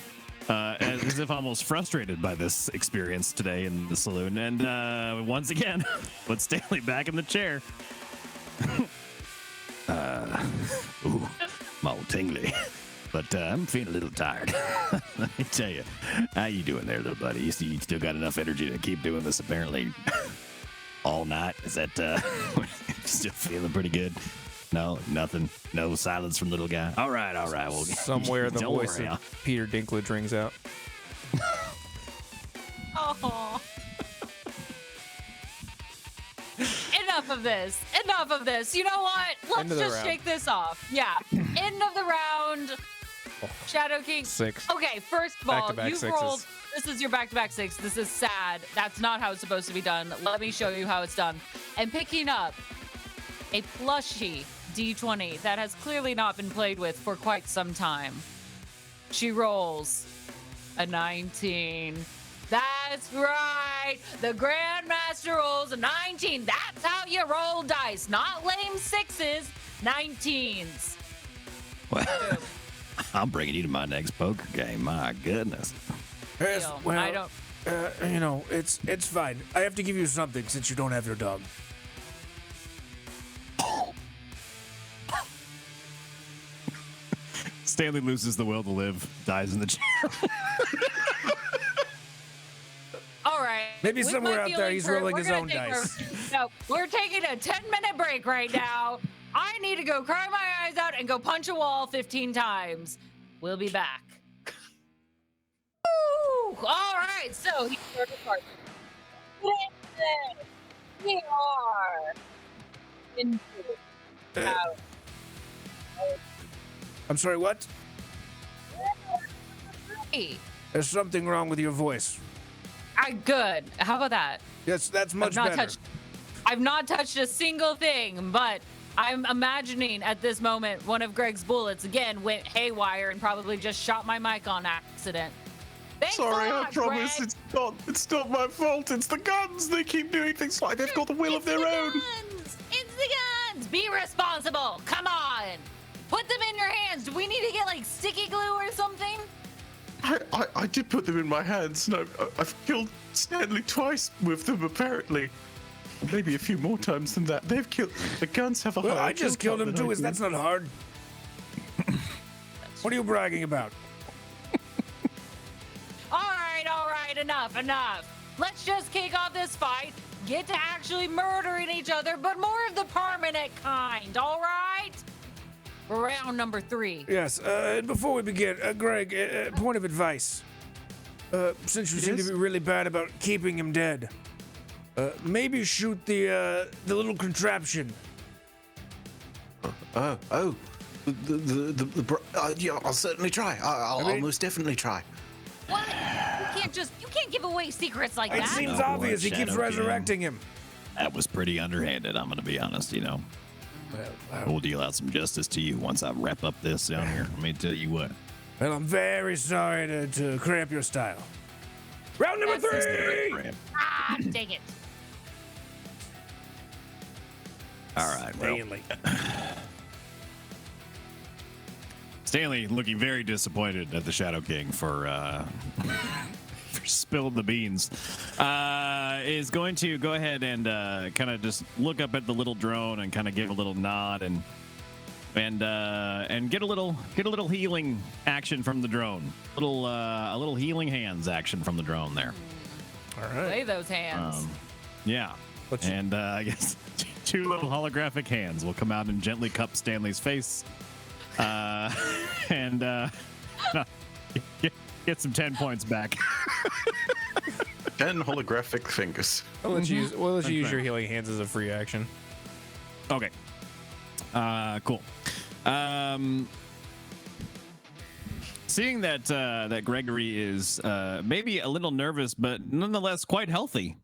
as if almost frustrated by this experience today in the saloon. And once again, put Stanley back in the chair. Ooh, I'm all tingly. But I'm feeling a little tired. Let me tell you. How you doing there, little buddy? You still got enough energy to keep doing this, apparently, all night? Is that, still feeling pretty good? No, nothing. No silence from little guy. All right. Well, Somewhere the don't voice worry, of Peter Dinklage rings out. Oh. Enough of this. You know what? End Let's of the just round. shake this off. Yeah. End of the round. Shadow King. 6. Okay, first of all, Back-to-back you've sixes. rolled. This is your back-to-back 6. This is sad. That's not how it's supposed to be done. Let me show you how it's done. And picking up a plushie D20 that has clearly not been played with for quite some time. She rolls a 19. That's right. The Grandmaster rolls a 19. That's how you roll dice. Not lame 6s, 19s. Well, I'm bringing you to my next poker game. My goodness. Yes, Deal. well, I don't. it's fine. I have to give you something since you don't have your dog. Stanley loses the will to live, dies in the chair. All right. Maybe With somewhere my out there feelings he's hurt, rolling we're his gonna own take dice. No, we're taking a 10-minute break right now. I need to go cry my eyes out and go punch a wall 15 times. We'll be back. Woo! All right, so here's the part. We are into out. I'm sorry, what? There's something wrong with your voice. Good. How about that? Yes, that's much better. I've not touched a single thing, but I'm imagining at this moment one of Greg's bullets again went haywire and probably just shot my mic on accident. Thanks Sorry, a I lot, promise Greg. it's not my fault. It's the guns. They keep doing things like they've got a will of their own. It's the guns. Be responsible. Come on. Put them in your hands. Do we need to get like sticky glue or something? I did put them in my hands, and I've killed Stanley twice with them, apparently. Maybe a few more times than that. They've killed. The guns have a Well, higher I just kill killed him count than too. I do. That's not hard. What are you bragging about? All right. Enough. Let's just kick off this fight. Get to actually murdering each other, but more of the permanent kind. All right. Round number 3. Yes, and before we begin, Greg, point of advice. Since you seem to Yes? be really bad about keeping him dead, maybe shoot the little contraption. Yeah, I'll certainly try. I'll most definitely try. What? You can't give away secrets like It that. seems No, obvious. He keeps Shadow resurrecting him. That was pretty underhanded, I'm going to be honest, you know. We'll deal out some justice to you once I wrap up this down here. Let me tell you what. Well, I'm very sorry to cramp your style. Round number That's 3! Ah, dang it. All right, well, Stanley. Stanley looking very disappointed at the Shadow King for for spilling the beans, is going to go ahead and kind of just look up at the little drone and kind of give a little nod and get a little healing action from the drone. A little healing hands action from the drone there. All right. Play those hands. Yeah. What's your- And I guess 2 little holographic hands will come out and gently cup Stanley's face. And get some 10 points back. 10 holographic fingers. We'll let you use your healing hands as a free action. Okay. Cool. Seeing that that Gregory is maybe a little nervous, but nonetheless quite healthy.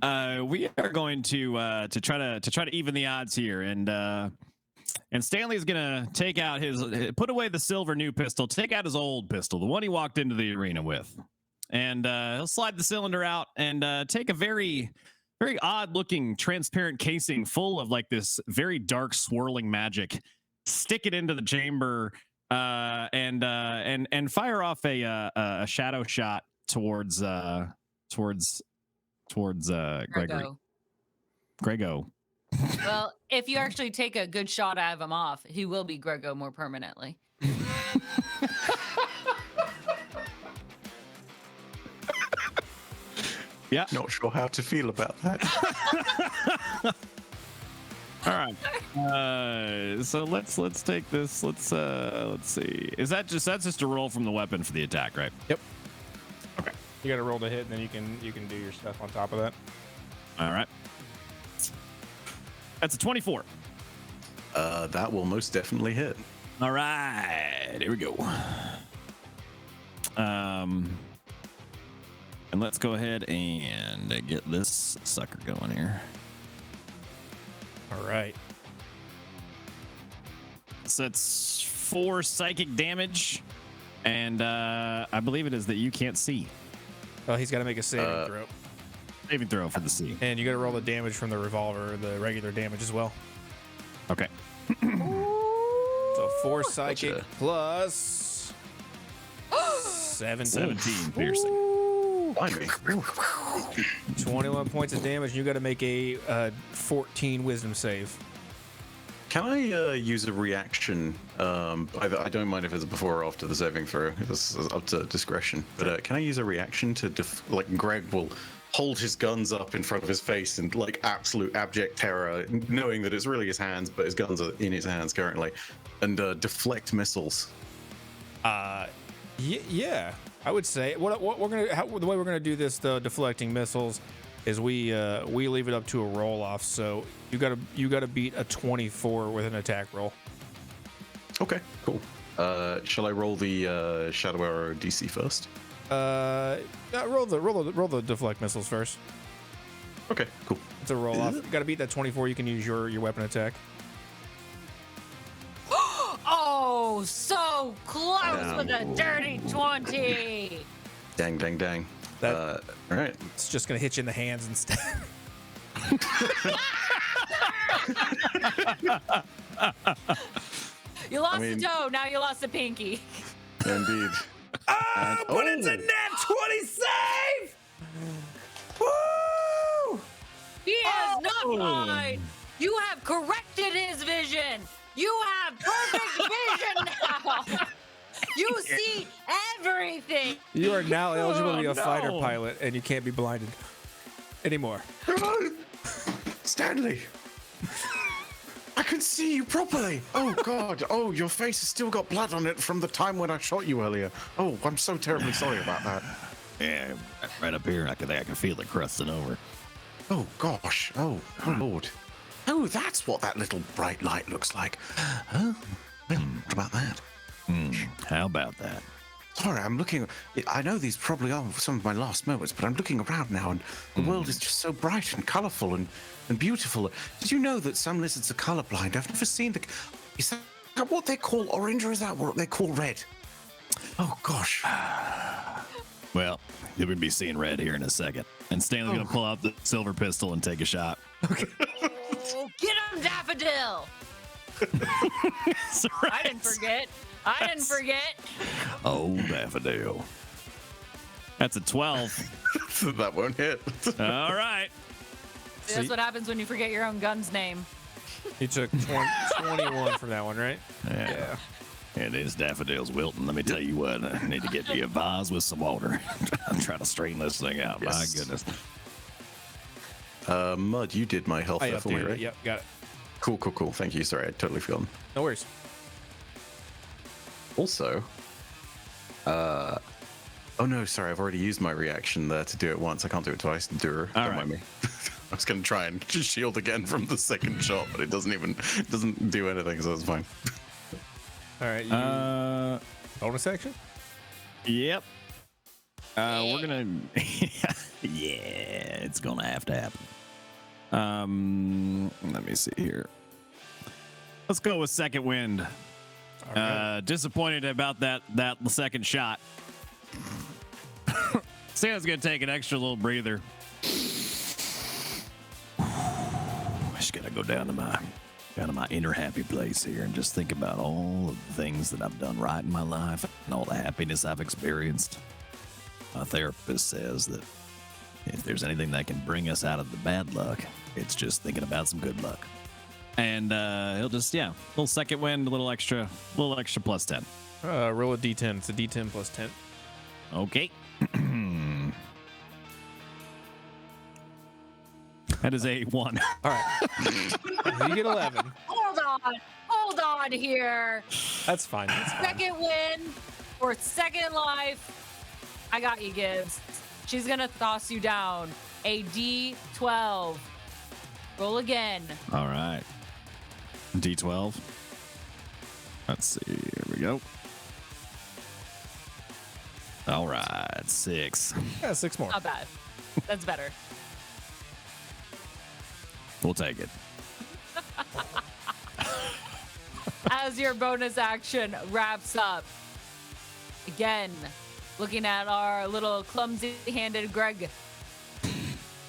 We are going to try to even the odds here, and Stanley's gonna take out put away the silver new pistol, take out his old pistol, the one he walked into the arena with, and he'll slide the cylinder out and take a very odd looking transparent casing full of like this very dark swirling magic, stick it into the chamber, and fire off a shadow shot towards Gregory. Grego. Well, if you actually take a good shot out of him off, he will be Grego more permanently. Yeah. Not sure how to feel about that. All right. So let's take this. Let's see. That's just a roll from the weapon for the attack, right? Yep. Okay. You got to roll to hit, and then you can do your stuff on top of that. All right. That's a 24. That will most definitely hit. All right. Here we go. And let's go ahead and get this sucker going here. All right. So it's 4 psychic damage, and I believe it is that you can't see. Oh, he's got to make a saving throw. Saving throw for the C. And you got to roll the damage from the revolver, the regular damage as well. Okay. So 4 psychic Gotcha. plus 17. Piercing. Blimey. 21 points of damage. You got to make a 14 wisdom save. Can I use a reaction? I don't mind if it's before or after the saving throw. This is up to discretion. But can I use a reaction to like Greg will hold his guns up in front of his face in like absolute abject terror, knowing that it's really his hands, but his guns are in his hands currently, and deflect missiles. Yeah, I would say the way we're gonna do this, the deflecting missiles, is we leave it up to a roll off. So you gotta beat a 24 with an attack roll. Okay, cool. Shall I roll the Shadow Arrow DC first? Roll the deflect missiles first. Okay, cool. It's a roll off. You gotta beat that 24. You can use your weapon attack. Oh, so close with a dirty 20. Dang. That- All right. It's just gonna hit you in the hands instead. You lost the toe, now you lost the pinky. Indeed. But it's a nat 20 save! Woo! He is not blind. You have corrected his vision. You have perfect vision now. You see everything. You are now eligible to be a fighter pilot, and you can't be blinded anymore. Stanley! I can see you properly! Oh, God. Oh, your face has still got blood on it from the time when I shot you earlier. Oh, I'm so terribly sorry about that. Yeah, right up here. I can feel it crusting over. Oh, gosh. Oh, Lord. Oh, that's what that little bright light looks like. Huh? Well, what about that? How about that? Sorry, I'm looking. I know these probably are some of my last moments, but I'm looking around now, and the world is just so bright and colourful and beautiful. Did you know that some lizards are colourblind? I've never seen the. Is that what they call orange, or is that what they call red? Oh gosh. Well, you're gonna be seeing red here in a second, and Stanley's gonna pull out the silver pistol and take a shot. Oh, get him, Daffodil. I didn't forget. Oh, Daffodil. That's a 12. That won't hit. All right. See, that's what happens when you forget your own gun's name. You took 21 from that one, right? Yeah. It is Daffodil's wilting. Let me tell you what. I need to get me a vase with some water. I'm trying to straighten this thing out. Yes. My goodness. Mud, you did my health I there for me, updated right? it. Yep, got it. Cool. Thank you. Sorry, I totally forgotten. No worries. Also, oh no, sorry, I've already used my reaction there to do it once. I can't do it twice. Don't mind me. I was going to try and shield again from the second shot, but it doesn't do anything, so it's fine. All right. Bonus action? Yep. We're gonna. Yeah, it's gonna have to happen. Let me see here. Let's go with second wind. Right. Disappointed about that second shot. Sam's gonna take an extra little breather. Just gotta go down to my inner happy place here and just think about all of the things that I've done right in my life and all the happiness I've experienced. My therapist says that if there's anything that can bring us out of the bad luck, it's just thinking about some good luck. And he'll just, yeah, little second wind, a little extra plus 10. Roll a D10. It's a D10 plus 10. Okay. That is a 1. All right. You get 11. Hold on here. That's fine. That's fine. Second win or second life. I got you, Gibbs. She's gonna toss you down a D12. Roll again. All right. D12. Let's see. Here we go. All right. 6. Yeah, 6 more. Not bad. That's better. We'll take it. As your bonus action wraps up, again, looking at our little clumsy-handed Greg.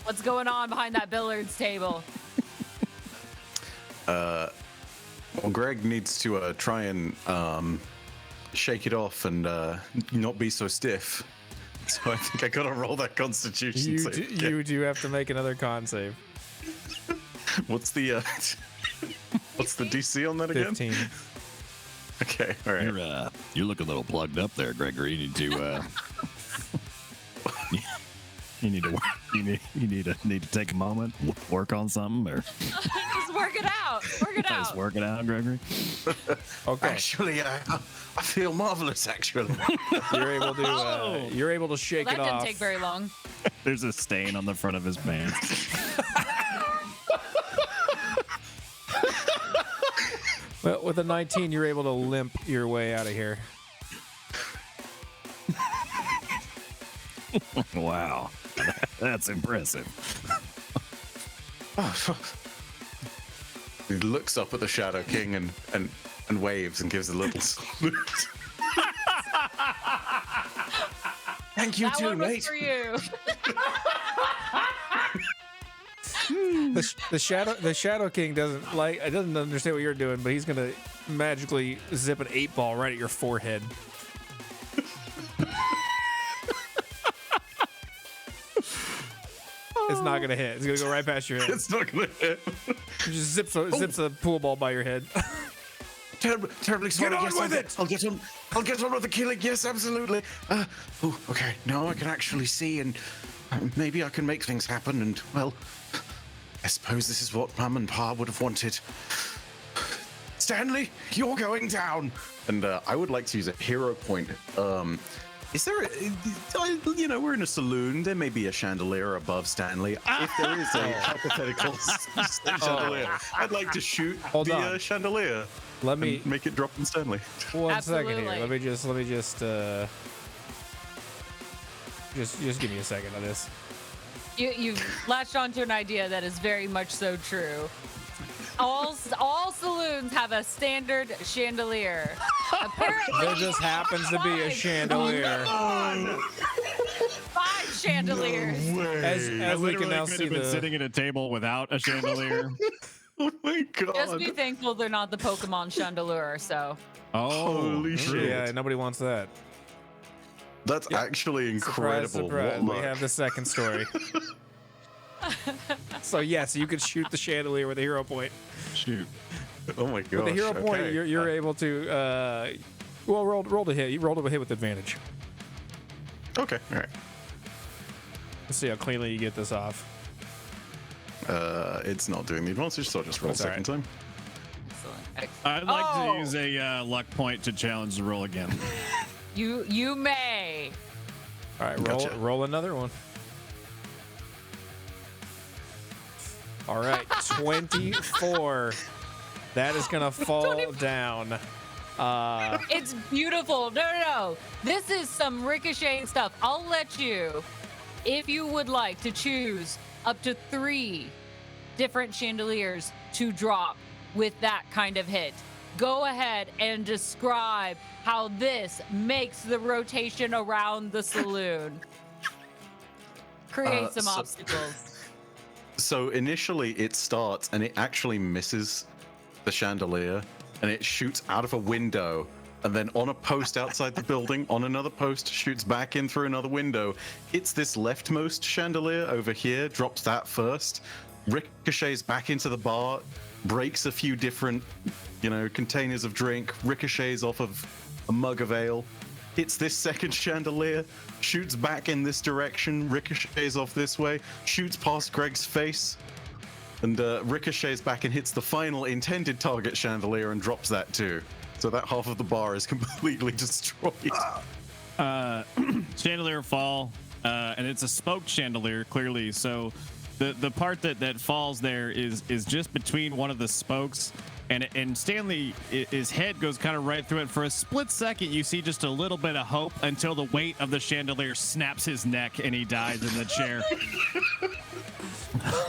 What's going on behind that billiards table? Well, Greg needs to try and shake it off and not be so stiff. So I think I gotta roll that Constitution save. You do have to make another con save. What's the DC on that again? 15. Okay, all right. You look a little plugged up there, Gregory. You need to you need to take a moment, work on something, or Just work it out. Work it just out. work it out, Gregory. Okay. Actually, I feel marvelous. Actually, You're able to shake That it didn't off. take very long. There's a stain on the front of his pants. Well, with a 19, you're able to limp your way out of here. Wow, that's impressive. He looks up at the Shadow King and waves and gives a little salute. thank you That too, one was mate. for you. The Shadow King doesn't understand what you're doing, but he's gonna magically zip an 8-ball right at your forehead. It's not gonna hit. It's gonna go right past your head. It's not gonna hit. It just zips a pool ball by your head. Terribly sorry. Get on yes, with it! I'll get on with the killing. Yes, absolutely. Okay. Now I can actually see, and maybe I can make things happen. And well, I suppose this is what Mum and Pa would have wanted. Stanley, you're going down. And I would like to use a hero point. Is there, we're in a saloon. There may be a chandelier above Stanley. If there is a hypothetical chandelier, I'd like to shoot Hold the on. chandelier. Let me and make it drop on Stanley. 1 second here. Absolutely. Let me just give me a second on this. You've latched onto an idea that is very much so true. All saloons have a standard chandelier. Apparently, There just happens to be a chandelier. 5 chandeliers. As we can now see the sitting at a table without a chandelier. Oh my god. Just be thankful they're not the Pokemon chandelier. So Holy shit. yeah, nobody wants that. That's actually Surprise, incredible. surprise. What We luck. have the second story. So yes, you could shoot the chandelier with a hero point. Shoot. Oh my god. With a hero point, you're able to roll to hit. You rolled a hit with advantage. Okay, all right. Let's see how cleanly you get this off. It's not doing the advantage, so I'll just roll That's second time. excellent. I'd like Oh! to use a luck point to challenge the roll again. You may. All right, Gotcha. roll another one. All right, 24. That is gonna fall down. It's beautiful. No. This is some ricocheting stuff. I'll let you, if you would like to choose up to 3 different chandeliers to drop with that kind of hit. Go ahead and describe how this makes the rotation around the saloon. Create some obstacles. So initially it starts and it actually misses the chandelier and it shoots out of a window and then on a post outside the building, on another post, shoots back in through another window, hits this leftmost chandelier over here, drops that first, ricochets back into the bar, breaks a few different, containers of drink, ricochets off of a mug of ale, hits this second chandelier, shoots back in this direction, ricochets off this way, shoots past Greg's face, and ricochets back and hits the final intended target chandelier and drops that too. So that half of the bar is completely destroyed. Chandelier fall, and it's a smoked chandelier, clearly. So the part that falls there is just between one of the spokes, and Stanley, his head goes kind of right through it. For a split second, you see just a little bit of hope until the weight of the chandelier snaps his neck and he dies in the chair.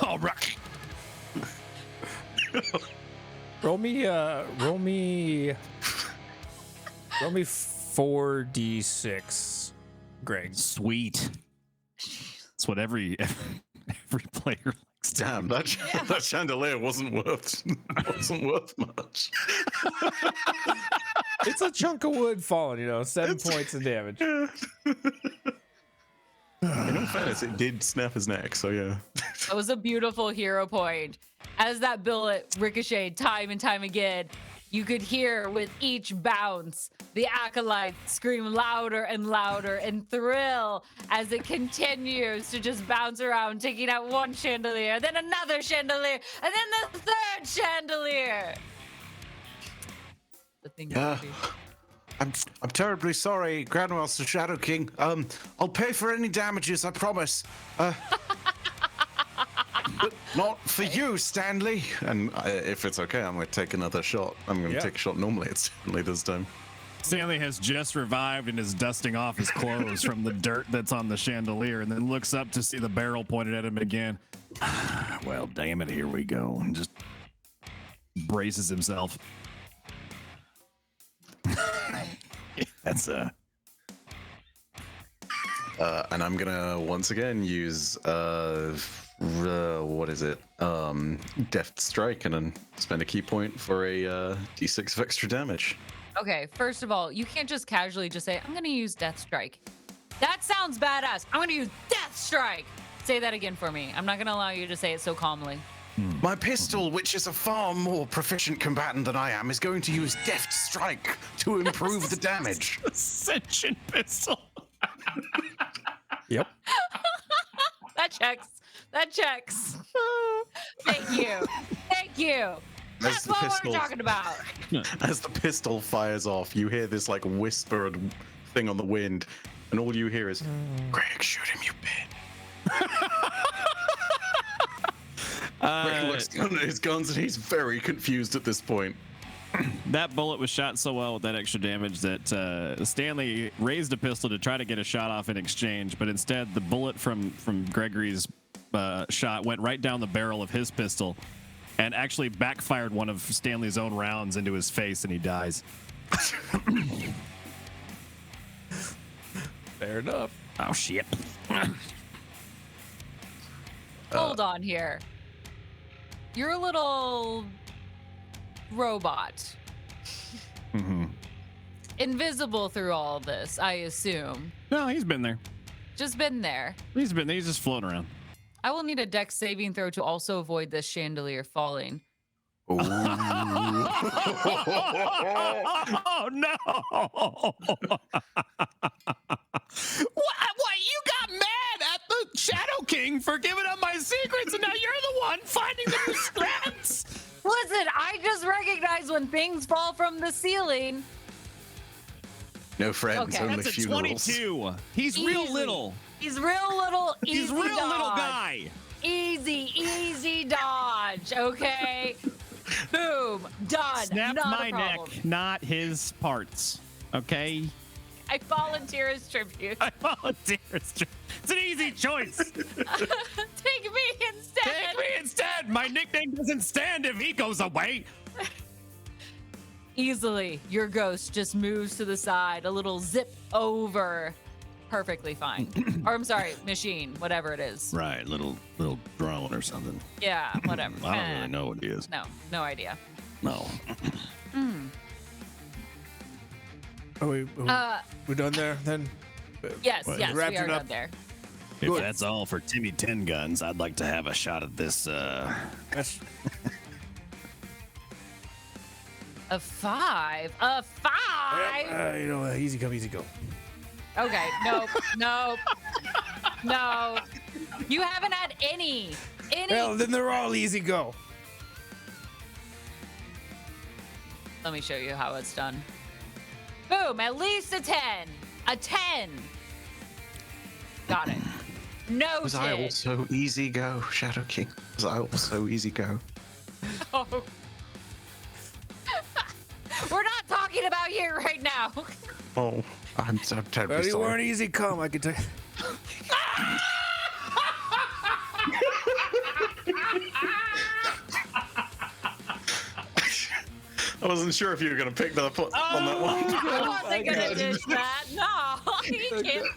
All right. Roll me 4d6, Greg. Sweet. That's what every player likes. Damn, that chandelier wasn't worth much. It's a chunk of wood falling, 7 points of damage. In all fairness, it did snap his neck, so yeah. That was a beautiful hero point. As that bullet ricocheted time and time again, you could hear with each bounce the Acolyte scream louder and louder and thrill as it continues to just bounce around, taking out one chandelier, then another chandelier, and then the third chandelier. The thing I'm terribly sorry, Grandmaster Shadow King. I'll pay for any damages, I promise. But not for you, Stanley. And if it's okay, I'm going to take another shot. I'm going to take a shot normally. It's Stanley this time. Stanley has just revived and is dusting off his clothes from the dirt that's on the chandelier, and then looks up to see the barrel pointed at him again. Well, damn it, here we go. And just Braces himself. that's and I'm gonna once again use what is it? Deft Strike, and then spend a key point for a d6 of extra damage. Okay, first of all, you can't just casually just say, I'm going to use Death Strike. That sounds badass. I'm going to use Death Strike. Say that again for me. I'm not going to allow you to say it so calmly. My pistol, which is a far more proficient combatant than I am, is going to use Deft Strike to improve the damage. Ascension pistol. Yep. That checks. That checks. Thank you. Thank you. That's what we're talking about. As the pistol fires off, you hear this like whispered thing on the wind, and all you hear is, "Greg, shoot him, you bitch." Greg looks down at his guns, and he's very confused at this point. That bullet was shot so well with that extra damage that Stanley raised a pistol to try to get a shot off in exchange, but instead the bullet from Gregory's shot went right down the barrel of his pistol and actually backfired one of Stanley's own rounds into his face, and he dies. Fair enough. Oh, shit. Hold on here. You're a little robot. Mm-hmm. Invisible through all this, I assume. No, he's been there. Just been there. He's just floating around. I will need a dex saving throw to also avoid this chandelier falling. Oh, no. What? You got mad at the Shadow King for giving up my secrets, and now you're the one finding the scraps. Listen, I just recognize when things fall from the ceiling. No friends, Okay. only That's a funerals. 22. He's Easy. real little. He's real little. He's easy real dodge. little guy. Easy dodge. Okay. Boom. Done. Snapped Not my a problem. neck, not his parts. Okay? I volunteer as tribute. I volunteer. It's an easy choice. Take me instead. Take me instead. My nickname doesn't stand if he goes away. Easily, your ghost just moves to the side, a little zip over perfectly fine. Or I'm sorry, machine, whatever it is. Right, little drone or something. Yeah, whatever. I don't really know what it is. No idea. No. Are we done there then? Yes, Well, yes, wrapped we are it done up. there. If Good. that's all for Timmy 10 Guns, I'd like to have a shot at this. That's A 5? A 5? easy come, easy go. Okay, nope. No. You haven't had any. Well, then they're all easy go. Let me show you how it's done. Boom, at least a 10. A 10. Got it. Noted. Was I also easy go, Shadow King? Was I also easy go? Oh. We're not talking about you right now. Oh, I'm so terribly Well, you sorry. weren't easy come, I can tell you. I wasn't sure if you were going to pick that up on that one. I wasn't gonna dish that. No, you can't.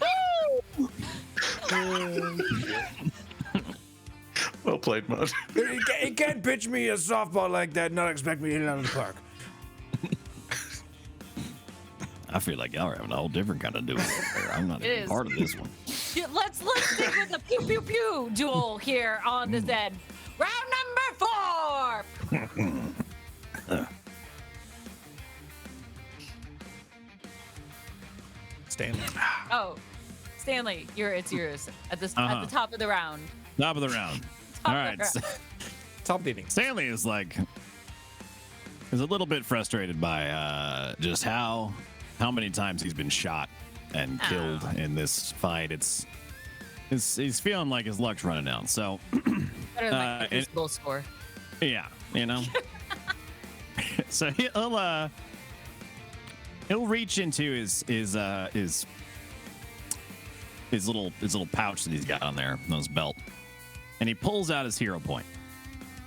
Well played, Mud. You can't pitch me a softball like that and not expect me to hit it out of the park. I feel like y'all are having a whole different kind of duel up there. I'm not It even is. part of this one. Yeah, let's stick with the pew pew pew duel here on this end. Round number 4. Stanley. Oh, Stanley, it's yours at the top of the round. Top of the round. Top All of right. the round. Top beating. Stanley is a little bit frustrated by just how many times he's been shot and killed in this fight. He's feeling like his luck's running out. So Better than my Crucible score. yeah, so he'll reach into his little pouch that he's got on there, on his belt, and he pulls out his hero point.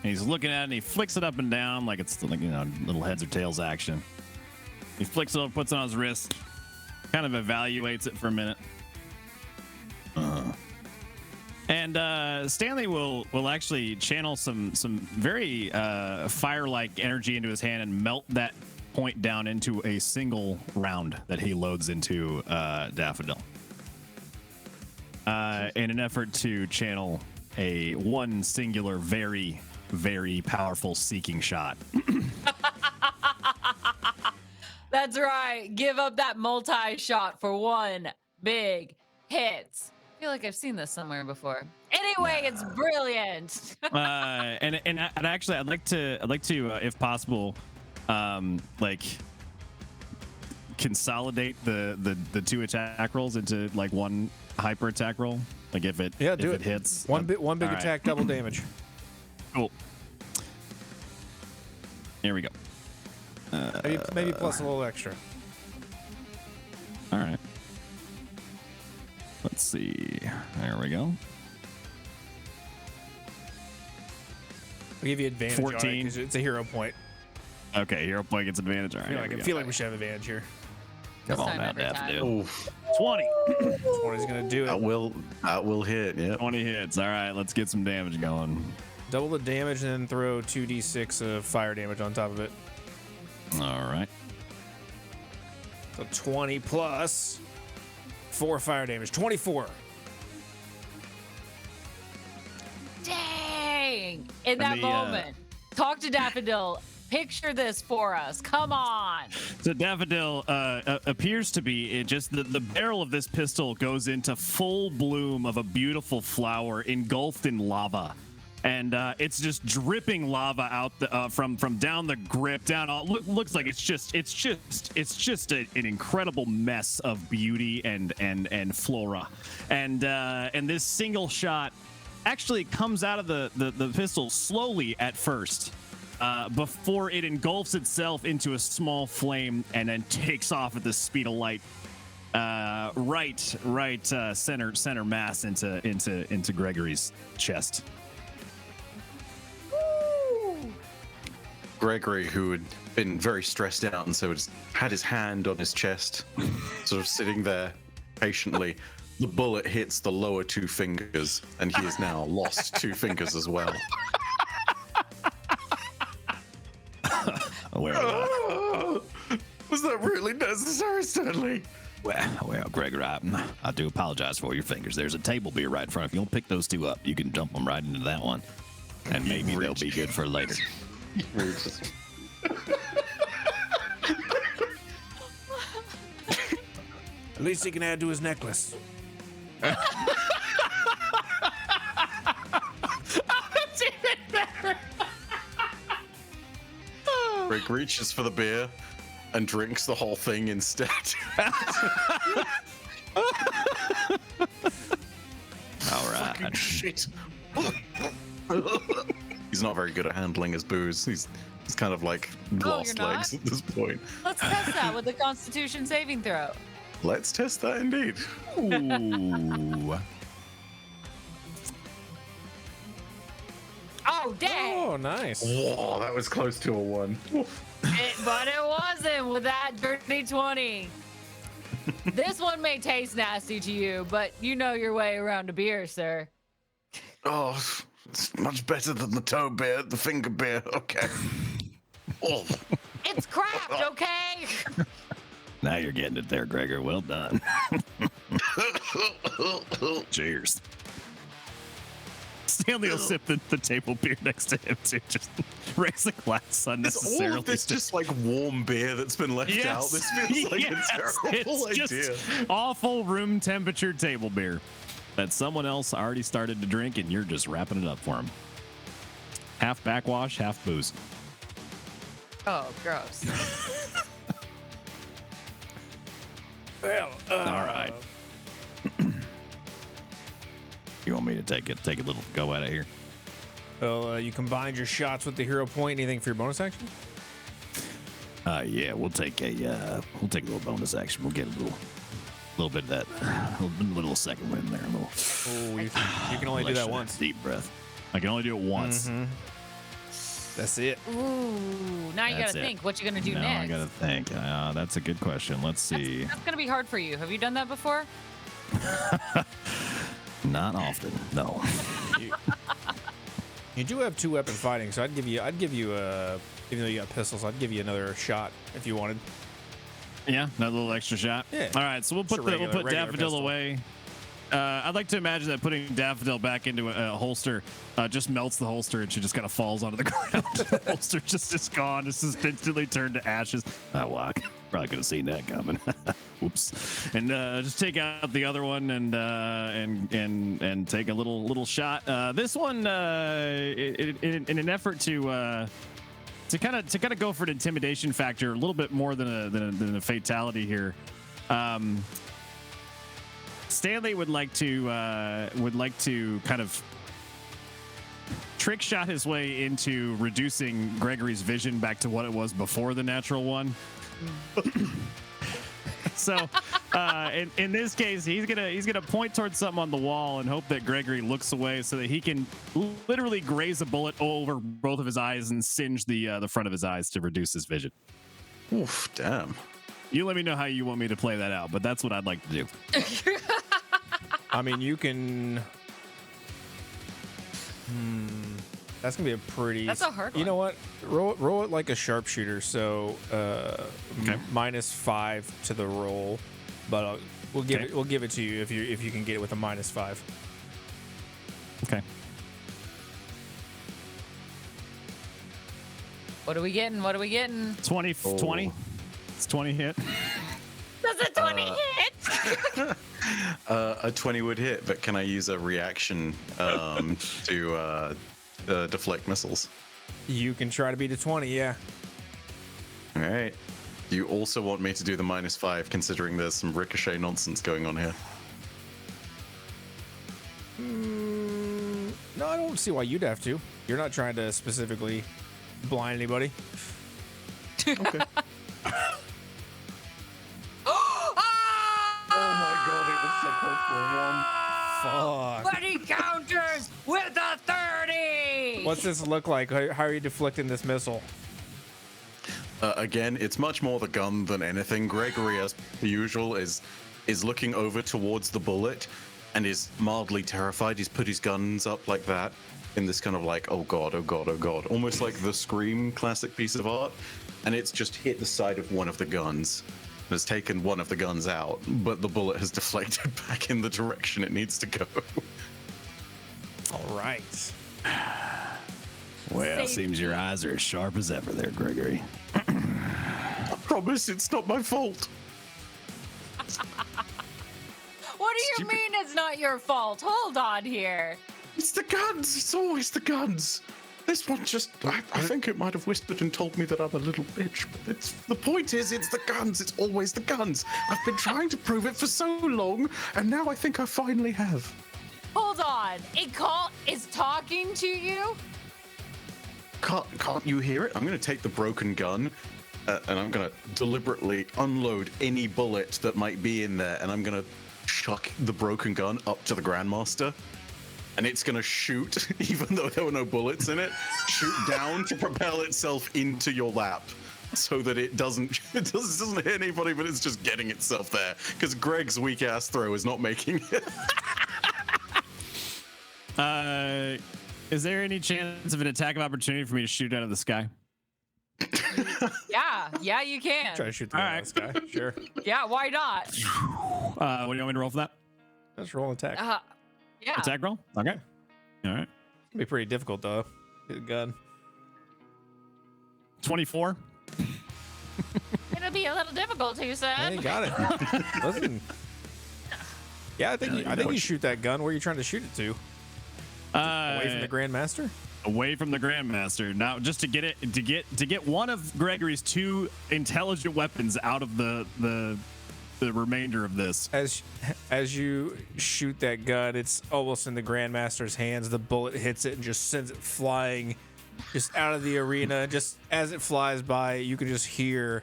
And he's looking at it and he flicks it up and down like it's little heads or tails action. He flicks it up, puts it on his wrist, kind of evaluates it for a minute. And Stanley will actually channel some very fire-like energy into his hand and melt that point down into a single round that he loads into Daffodil. In an effort to channel one singular, very, very powerful seeking shot. That's right. Give up that multi-shot for one big hit. I feel like I've seen this somewhere before. Anyway, it's brilliant. And actually, I'd like to, if possible, consolidate the two attack rolls into like one hyper attack roll. Like if it hits One big All right. attack, double damage. Cool. Here we go. Maybe plus a little extra. All right. Let's see. There we go. I'll give you advantage. 14. 'Cause it's a hero point. Okay, hero point gets advantage. All right. I feel like we should have advantage here. Come This on time now, every time. Daffodil. Oof. 20. 20's gonna do That it. will hit, yeah. 20 hits. All right, let's get some damage going. Double the damage and then throw 2d6 of fire damage on top of it. All right. So 20 plus 4 fire damage. 24. Dang. In that the, moment, talk to Daffodil. Picture this for us. Come on. So Daffodil appears to be just the barrel of this pistol goes into full bloom of a beautiful flower engulfed in lava. And it's just dripping lava out from down the grip down. Looks like it's just an incredible mess of beauty and flora. And this single shot actually comes out of the pistol slowly at first. Before it engulfs itself into a small flame and then takes off at the speed of light, center mass into Gregory's chest. Gregory, who had been very stressed out and so had his hand on his chest, sort of sitting there patiently, The bullet hits the lower 2 fingers, and he has now lost 2 fingers as well. Was that really necessary, Stanley? Well, Gregor, I do apologize for your fingers. There's a table beer right in front. If you'll pick those 2 up, you can dump them right into that one, and maybe they'll be good for later. At least he can add to his necklace. That's even better. Greg reaches for the beer and drinks the whole thing instead. All right. Shit. He's not very good at handling his booze. He's kind of like lost you're not? legs at this point. Let's test that with the Constitution saving throw. Let's test that indeed. Ooh. Oh, dang. Oh, nice. Whoa, that was close to a 1. But it wasn't with that dirty 20. This one may taste nasty to you, but you know your way around a beer, sir. Oh, it's much better than the toe beer, the finger beer. Okay. Oh. It's craft, okay? Now you're getting it there, Gregor. Well done. Cheers. Stanley will sip the table beer next to him too. Just raise the glass Is unnecessarily. all of this just like warm beer that's been left Yes. out? This feels like Yes, a terrible it's idea. just awful room temperature table beer that someone else already started to drink, and you're just wrapping it up for them. Half backwash, half booze. Oh, gross. Well, All right. You want me to take a little go at it here? Well, you combined your shots with the hero point. Anything for your bonus action? Yeah, we'll take a little bonus action. We'll get a little bit of that, little second wind there. A little. Oh, you can only do that once. Deep breath. I can only do it once. That's it. Ooh, now you That's gotta it. think what you're gonna do Now next. I gotta think. That's a good question. Let's see. That's gonna be hard for you. Have you done that before? Not often, no. You do have 2 weapon fighting, so I'd give you even though you got pistols, I'd give you another shot if you wanted. Yeah, another little extra shot. Yeah. All right, so we'll Just put a regular Daffodil pistol. away. I'd like to imagine that putting Daffodil back into a holster just melts the holster, and she just kind of falls onto the ground. The holster just is gone. It's just instantly turned to ashes. Well, I probably could have seen that coming. Oops. And just take out the other one and take a little shot. This one, in an effort to kind of go for an intimidation factor, a little bit more than a fatality here. Stanley would like to kind of trick shot his way into reducing Gregory's vision back to what it was before the natural one. So in this case, he's gonna point towards something on the wall and hope that Gregory looks away so that he can literally graze a bullet over both of his eyes and singe the front of his eyes to reduce his vision. Oof, damn. You let me know how you want me to play that out, but that's what I'd like to do. I mean, you can. That's gonna be a pretty. That's a hard You one. know what? Roll it like a sharpshooter. So -5 to the roll, but we'll give it to you if you can get it with a -5. Okay. What are we getting? 20. It's 20 hit. Does a 20 hit? A 20 would hit, but can I use a reaction to deflect missiles? You can try to beat a 20. Yeah. All right. You also want me to do the -5, considering there's some ricochet nonsense going on here. No, I don't see why you'd have to. You're not trying to specifically blind anybody. Okay. Oh my god, it was supposed to Fuck. But he counters with a 30. What's this look like? How are you deflecting this missile? Again, it's much more the gun than anything. Gregory, as per usual, is is looking over towards the bullet and is mildly terrified. He's put his guns up like that in this kind of like, oh god, oh god, oh god, almost like the Scream classic piece of art. And it's just hit the side of one of the guns. Has taken one of the guns out, but the bullet has deflected back in the direction it needs to go. All right. Well, seems your eyes are as sharp as ever there, Gregory. I promise it's not my fault. What do you mean it's not your fault? Hold on here. It's the guns. It's always the guns. This one just, I think it might have whispered and told me that I'm a little bitch, but the point is, it's the guns. It's always the guns. I've been trying to prove it for so long, and now I think I finally have. Hold on. It is talking to you? Can't you hear it? I'm going to take the broken gun, and I'm going to deliberately unload any bullet that might be in there, and I'm going to chuck the broken gun up to the Grandmaster. And it's gonna shoot, even though there were no bullets in it, shoot down to propel itself into your lap, so that it doesn't hit anybody, but it's just getting itself there. Because Greg's weak ass throw is not making it. Is there any chance of an attack of opportunity for me to shoot out of the sky? Yeah, you can. Try to shoot the guy in the sky. Sure. Yeah, why not? What do you want me to roll for that? Let's roll an attack. Yeah. Attack roll? Okay. All right. It'll be pretty difficult though. Get a gun. 24. It'll be a little difficult, you said. Hey, got it. Listen. Yeah, I think you shoot that gun. Where are you trying to shoot it to? Away from the Grandmaster? Away from the Grandmaster. Now, just to get it, to get one of Gregory's two intelligent weapons out of the remainder of this. As you shoot that gun, it's almost in the Grandmaster's hands. The bullet hits it and just sends it flying just out of the arena. Just as it flies by, you can just hear,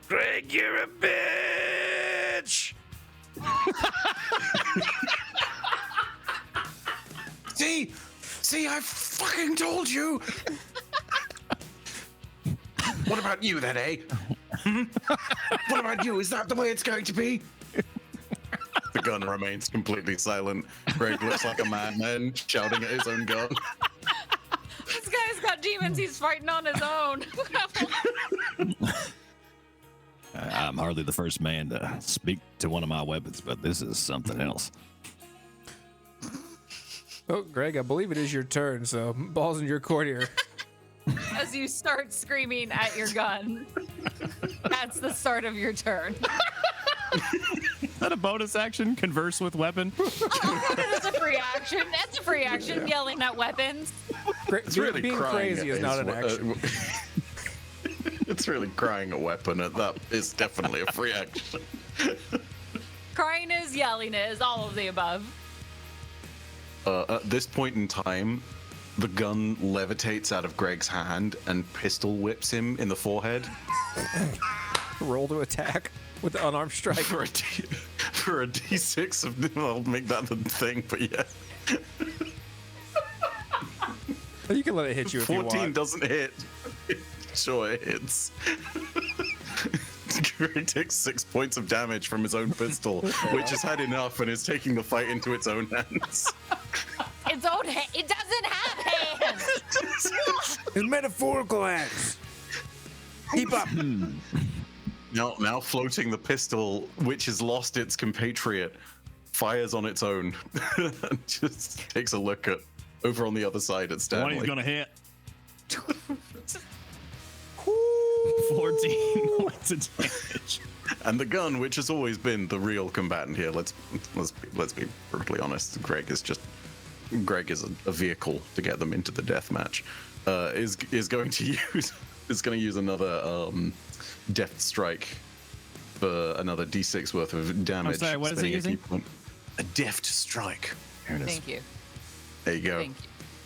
"Greg, you're a bitch!" See, I fucking told you. What about you then, eh? What about you? Is that the way it's going to be? The gun remains completely silent. Greg looks like a madman shouting at his own gun. This guy's got demons. He's fighting on his own. I'm hardly the first man to speak to one of my weapons, but this is something else. Oh, Greg, I believe it is your turn, so ball's in your court here. As you start screaming at your gun. That's the start of your turn. Is that a bonus action? Converse with weapon? Oh, that is a free action. That's a free action, yelling at weapons. It's really being crying crazy at is not his an action. It's really crying a weapon. That is definitely a free action. Crying is, yelling is, all of the above. At this point in time, the gun levitates out of Greg's hand and pistol whips him in the forehead. Roll to attack with the unarmed strike. For a D6 of, I'll make that the thing, but yeah. You can let it hit you if you want. 14 doesn't hit. Sure, it hits. Greg takes 6 points of damage from his own pistol, which has had enough and is taking the fight into its own hands. Its own it doesn't have hands. It's metaphorical hands. Keep up. Now floating the pistol, which has lost its compatriot, fires on its own and just takes a look at over on the other side at Stanley. One he's gonna hit. 14 points of damage. And the gun, which has always been the real combatant here, let's be brutally honest. Greg is a vehicle to get them into the death match. Is going to use another death strike for another D6 worth of damage. I'm sorry, what is he using? A deft strike. Here it is. Thank you. There you go.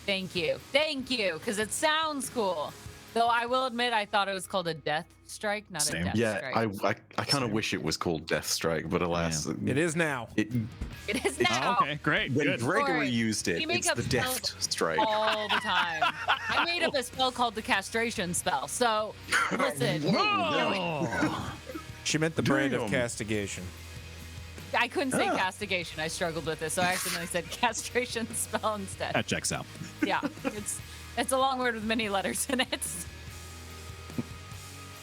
Thank you. Because it sounds cool. Though I will admit, I thought it was called a death strike, not a death strike. I kind of wish it was called Death Strike, but alas, It is now. It is now. Oh, okay, great. When Good. Gregory used it, You make it's up the spells Deft Strike. all the time. I made up a spell called the castration spell. So listen. She meant the brand of Damn. castigation. I couldn't say castigation. I struggled with this, so I accidentally said castration spell instead. That checks out. Yeah, it's a long word with many letters in it.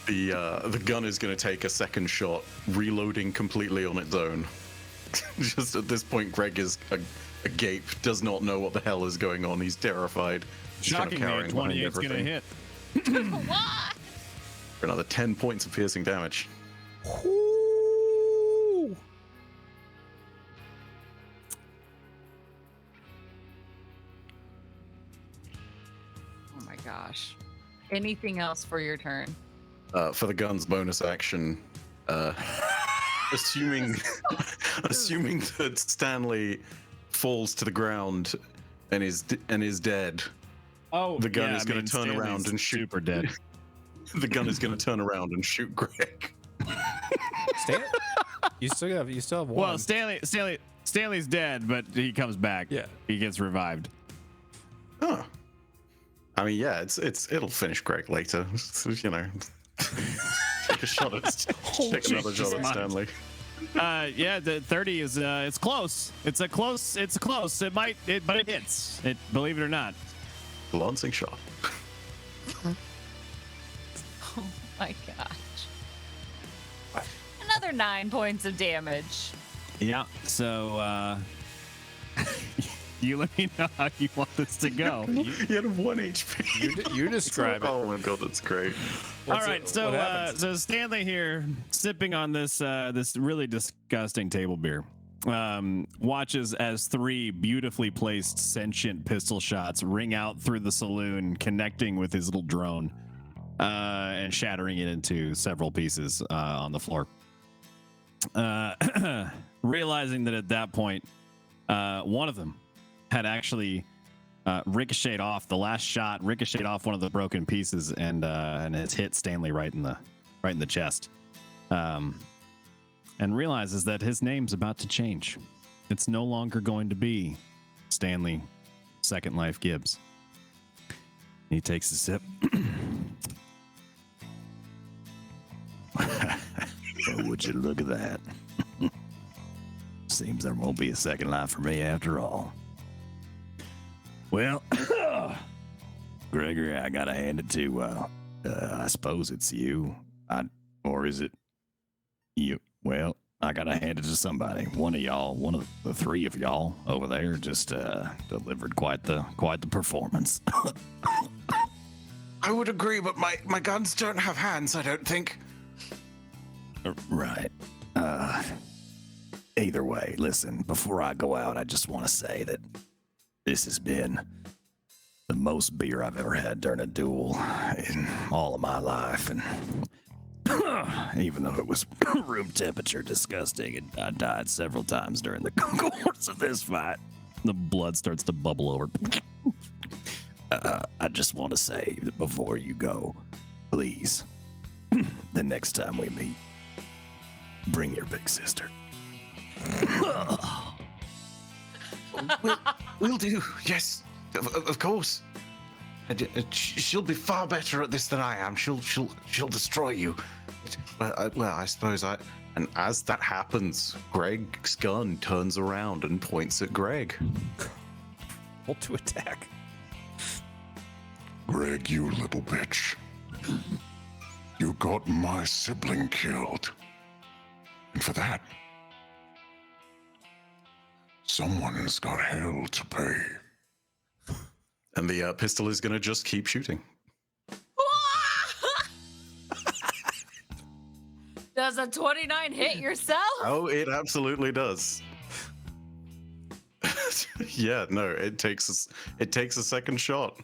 The gun is going to take a second shot, reloading completely on its own. Just at this point, Greg is agape, does not know what the hell is going on. He's terrified. He's kind of Shockingly, cowering behind 28's going to everything. hit. What? For another 10 points of piercing damage. Ooh. Oh my gosh. Anything else for your turn? For the gun's bonus action, assuming that Stanley falls to the ground and is dead, Oh, the gun yeah, is going to turn Stanley's around and shoot. Super dead. The gun is going to turn around and shoot Greg. You still have one. Well, Stanley's dead, but he comes back. Yeah. He gets revived. Huh. I mean, yeah, it'll finish Greg later. So, you know, take a shot at take another shot at Stanley. Yeah, the 30 is it's close. It's close. But it hits. Believe it or not. Lancing shot. Oh my gosh. Another 9 points of damage. Yeah. So you let me know how you want this to go. You had 1 HP. You describe it. Oh my god, that's great. All right, what so happens? so Stanley here, sipping on this this really disgusting table beer, watches as 3 beautifully placed sentient pistol shots ring out through the saloon, connecting with his little drone, and shattering it into several pieces on the floor. Realizing that at that point, one of them had actually ricocheted off. The last shot ricocheted off one of the broken pieces and has hit Stanley right in the chest. And realizes that his name's about to change. It's no longer going to be Stanley Second Life Gibbs. He takes a sip. Well, would you look at that? Seems there won't be a second life for me after all. Well, Gregory, I gotta hand it to, I suppose it's you. Or is it you? Well, I gotta hand it to somebody. One of y'all, one of the 3 of y'all over there just delivered quite the performance. I would agree, but my guns don't have hands, I don't think. Right. Either way, listen, before I go out, I just want to say that this has been the most beer I've ever had during a duel in all of my life. And even though it was room temperature disgusting, and I died several times during the course of this fight, The blood starts to bubble over. I just want to say that before you go, please, the next time we meet, bring your big sister. We'll do. Yes, of course. She'll be far better at this than I am. She'll destroy you. Well, I suppose I. And as that happens, Greg's gun turns around and points at Greg. Roll to attack. Greg, you little bitch. You got my sibling killed. And for that, someone's got hell to pay. And the pistol is going to just keep shooting. Does a 29 hit yourself? Oh, it absolutely does. Yeah, no, it takes a second shot.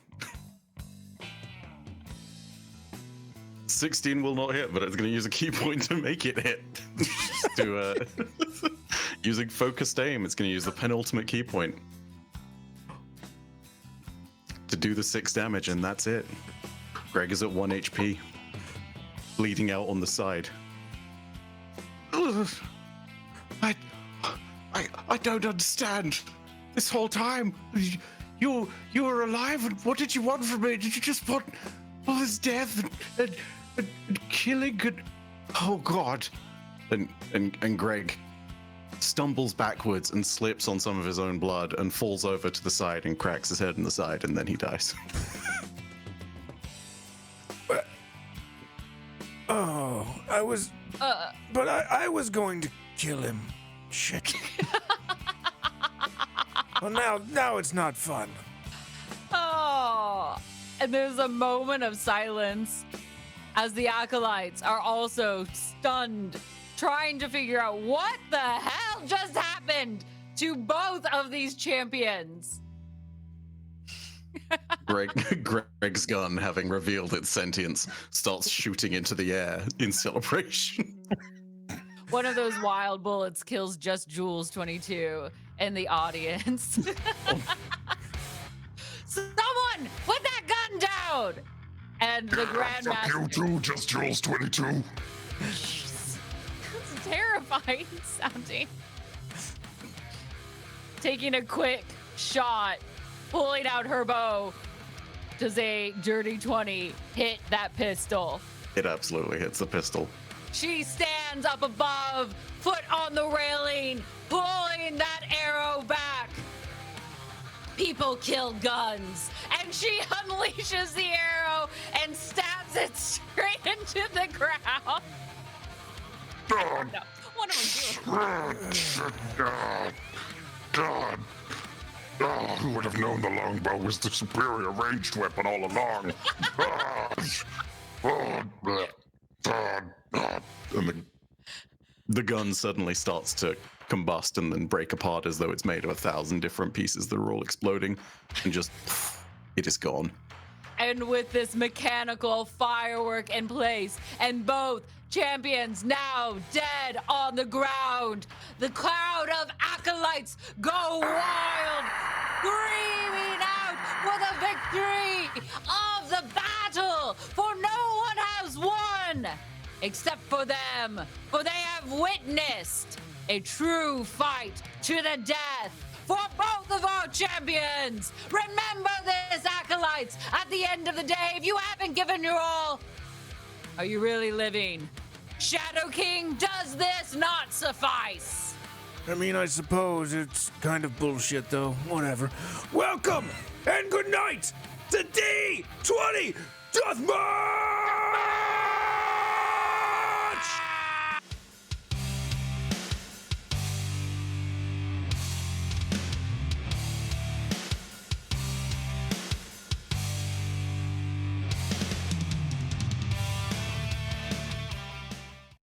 16 will not hit, but it's going to use a key point to make it hit. Using focused aim, it's going to use the penultimate key point to do the 6 damage, and that's it. Greg is at 1 HP, bleeding out on the side. I don't understand. This whole time, you were alive, and what did you want from me? Did you just want all this death and killing? And oh God! And Greg stumbles backwards and slips on some of his own blood and falls over to the side and cracks his head in the side, and then he dies. Oh, I was. But I was going to kill him. Shit. Well, now it's not fun. Oh, and there's a moment of silence as the Acolytes are also stunned, trying to figure out what the hell just happened to both of these champions. Greg's gun, having revealed its sentience, starts shooting into the air in celebration. One of those wild bullets kills just Jules 22 in the audience. Someone put that gun down! And the Fuck you Grandmaster. too, just Jules 22. It's terrifying sounding. Taking a quick shot, pulling out her bow. Does a dirty 20 hit that pistol? It absolutely hits the pistol. She stands up above, foot on the railing, pulling that arrow back. People kill guns, and she unleashes the arrow and stabs it straight into the ground. God. No, what am I doing? God. Oh, who would have known the longbow was the superior ranged weapon all along? And The gun suddenly starts to combust and then break apart as though it's made of 1,000 different pieces that are all exploding, and just it is gone. And with this mechanical firework in place, and both champions now dead on the ground, the crowd of Acolytes go wild, screaming out for the victory of the battle, for no one has won except for them, for they have witnessed a true fight to the death for both of our champions. Remember this, Acolytes. At the end of the day, if you haven't given your all, are you really living? Shadow King, does this not suffice? I mean, I suppose it's kind of bullshit, though. Whatever. Welcome and good night to D20 Deathmatch!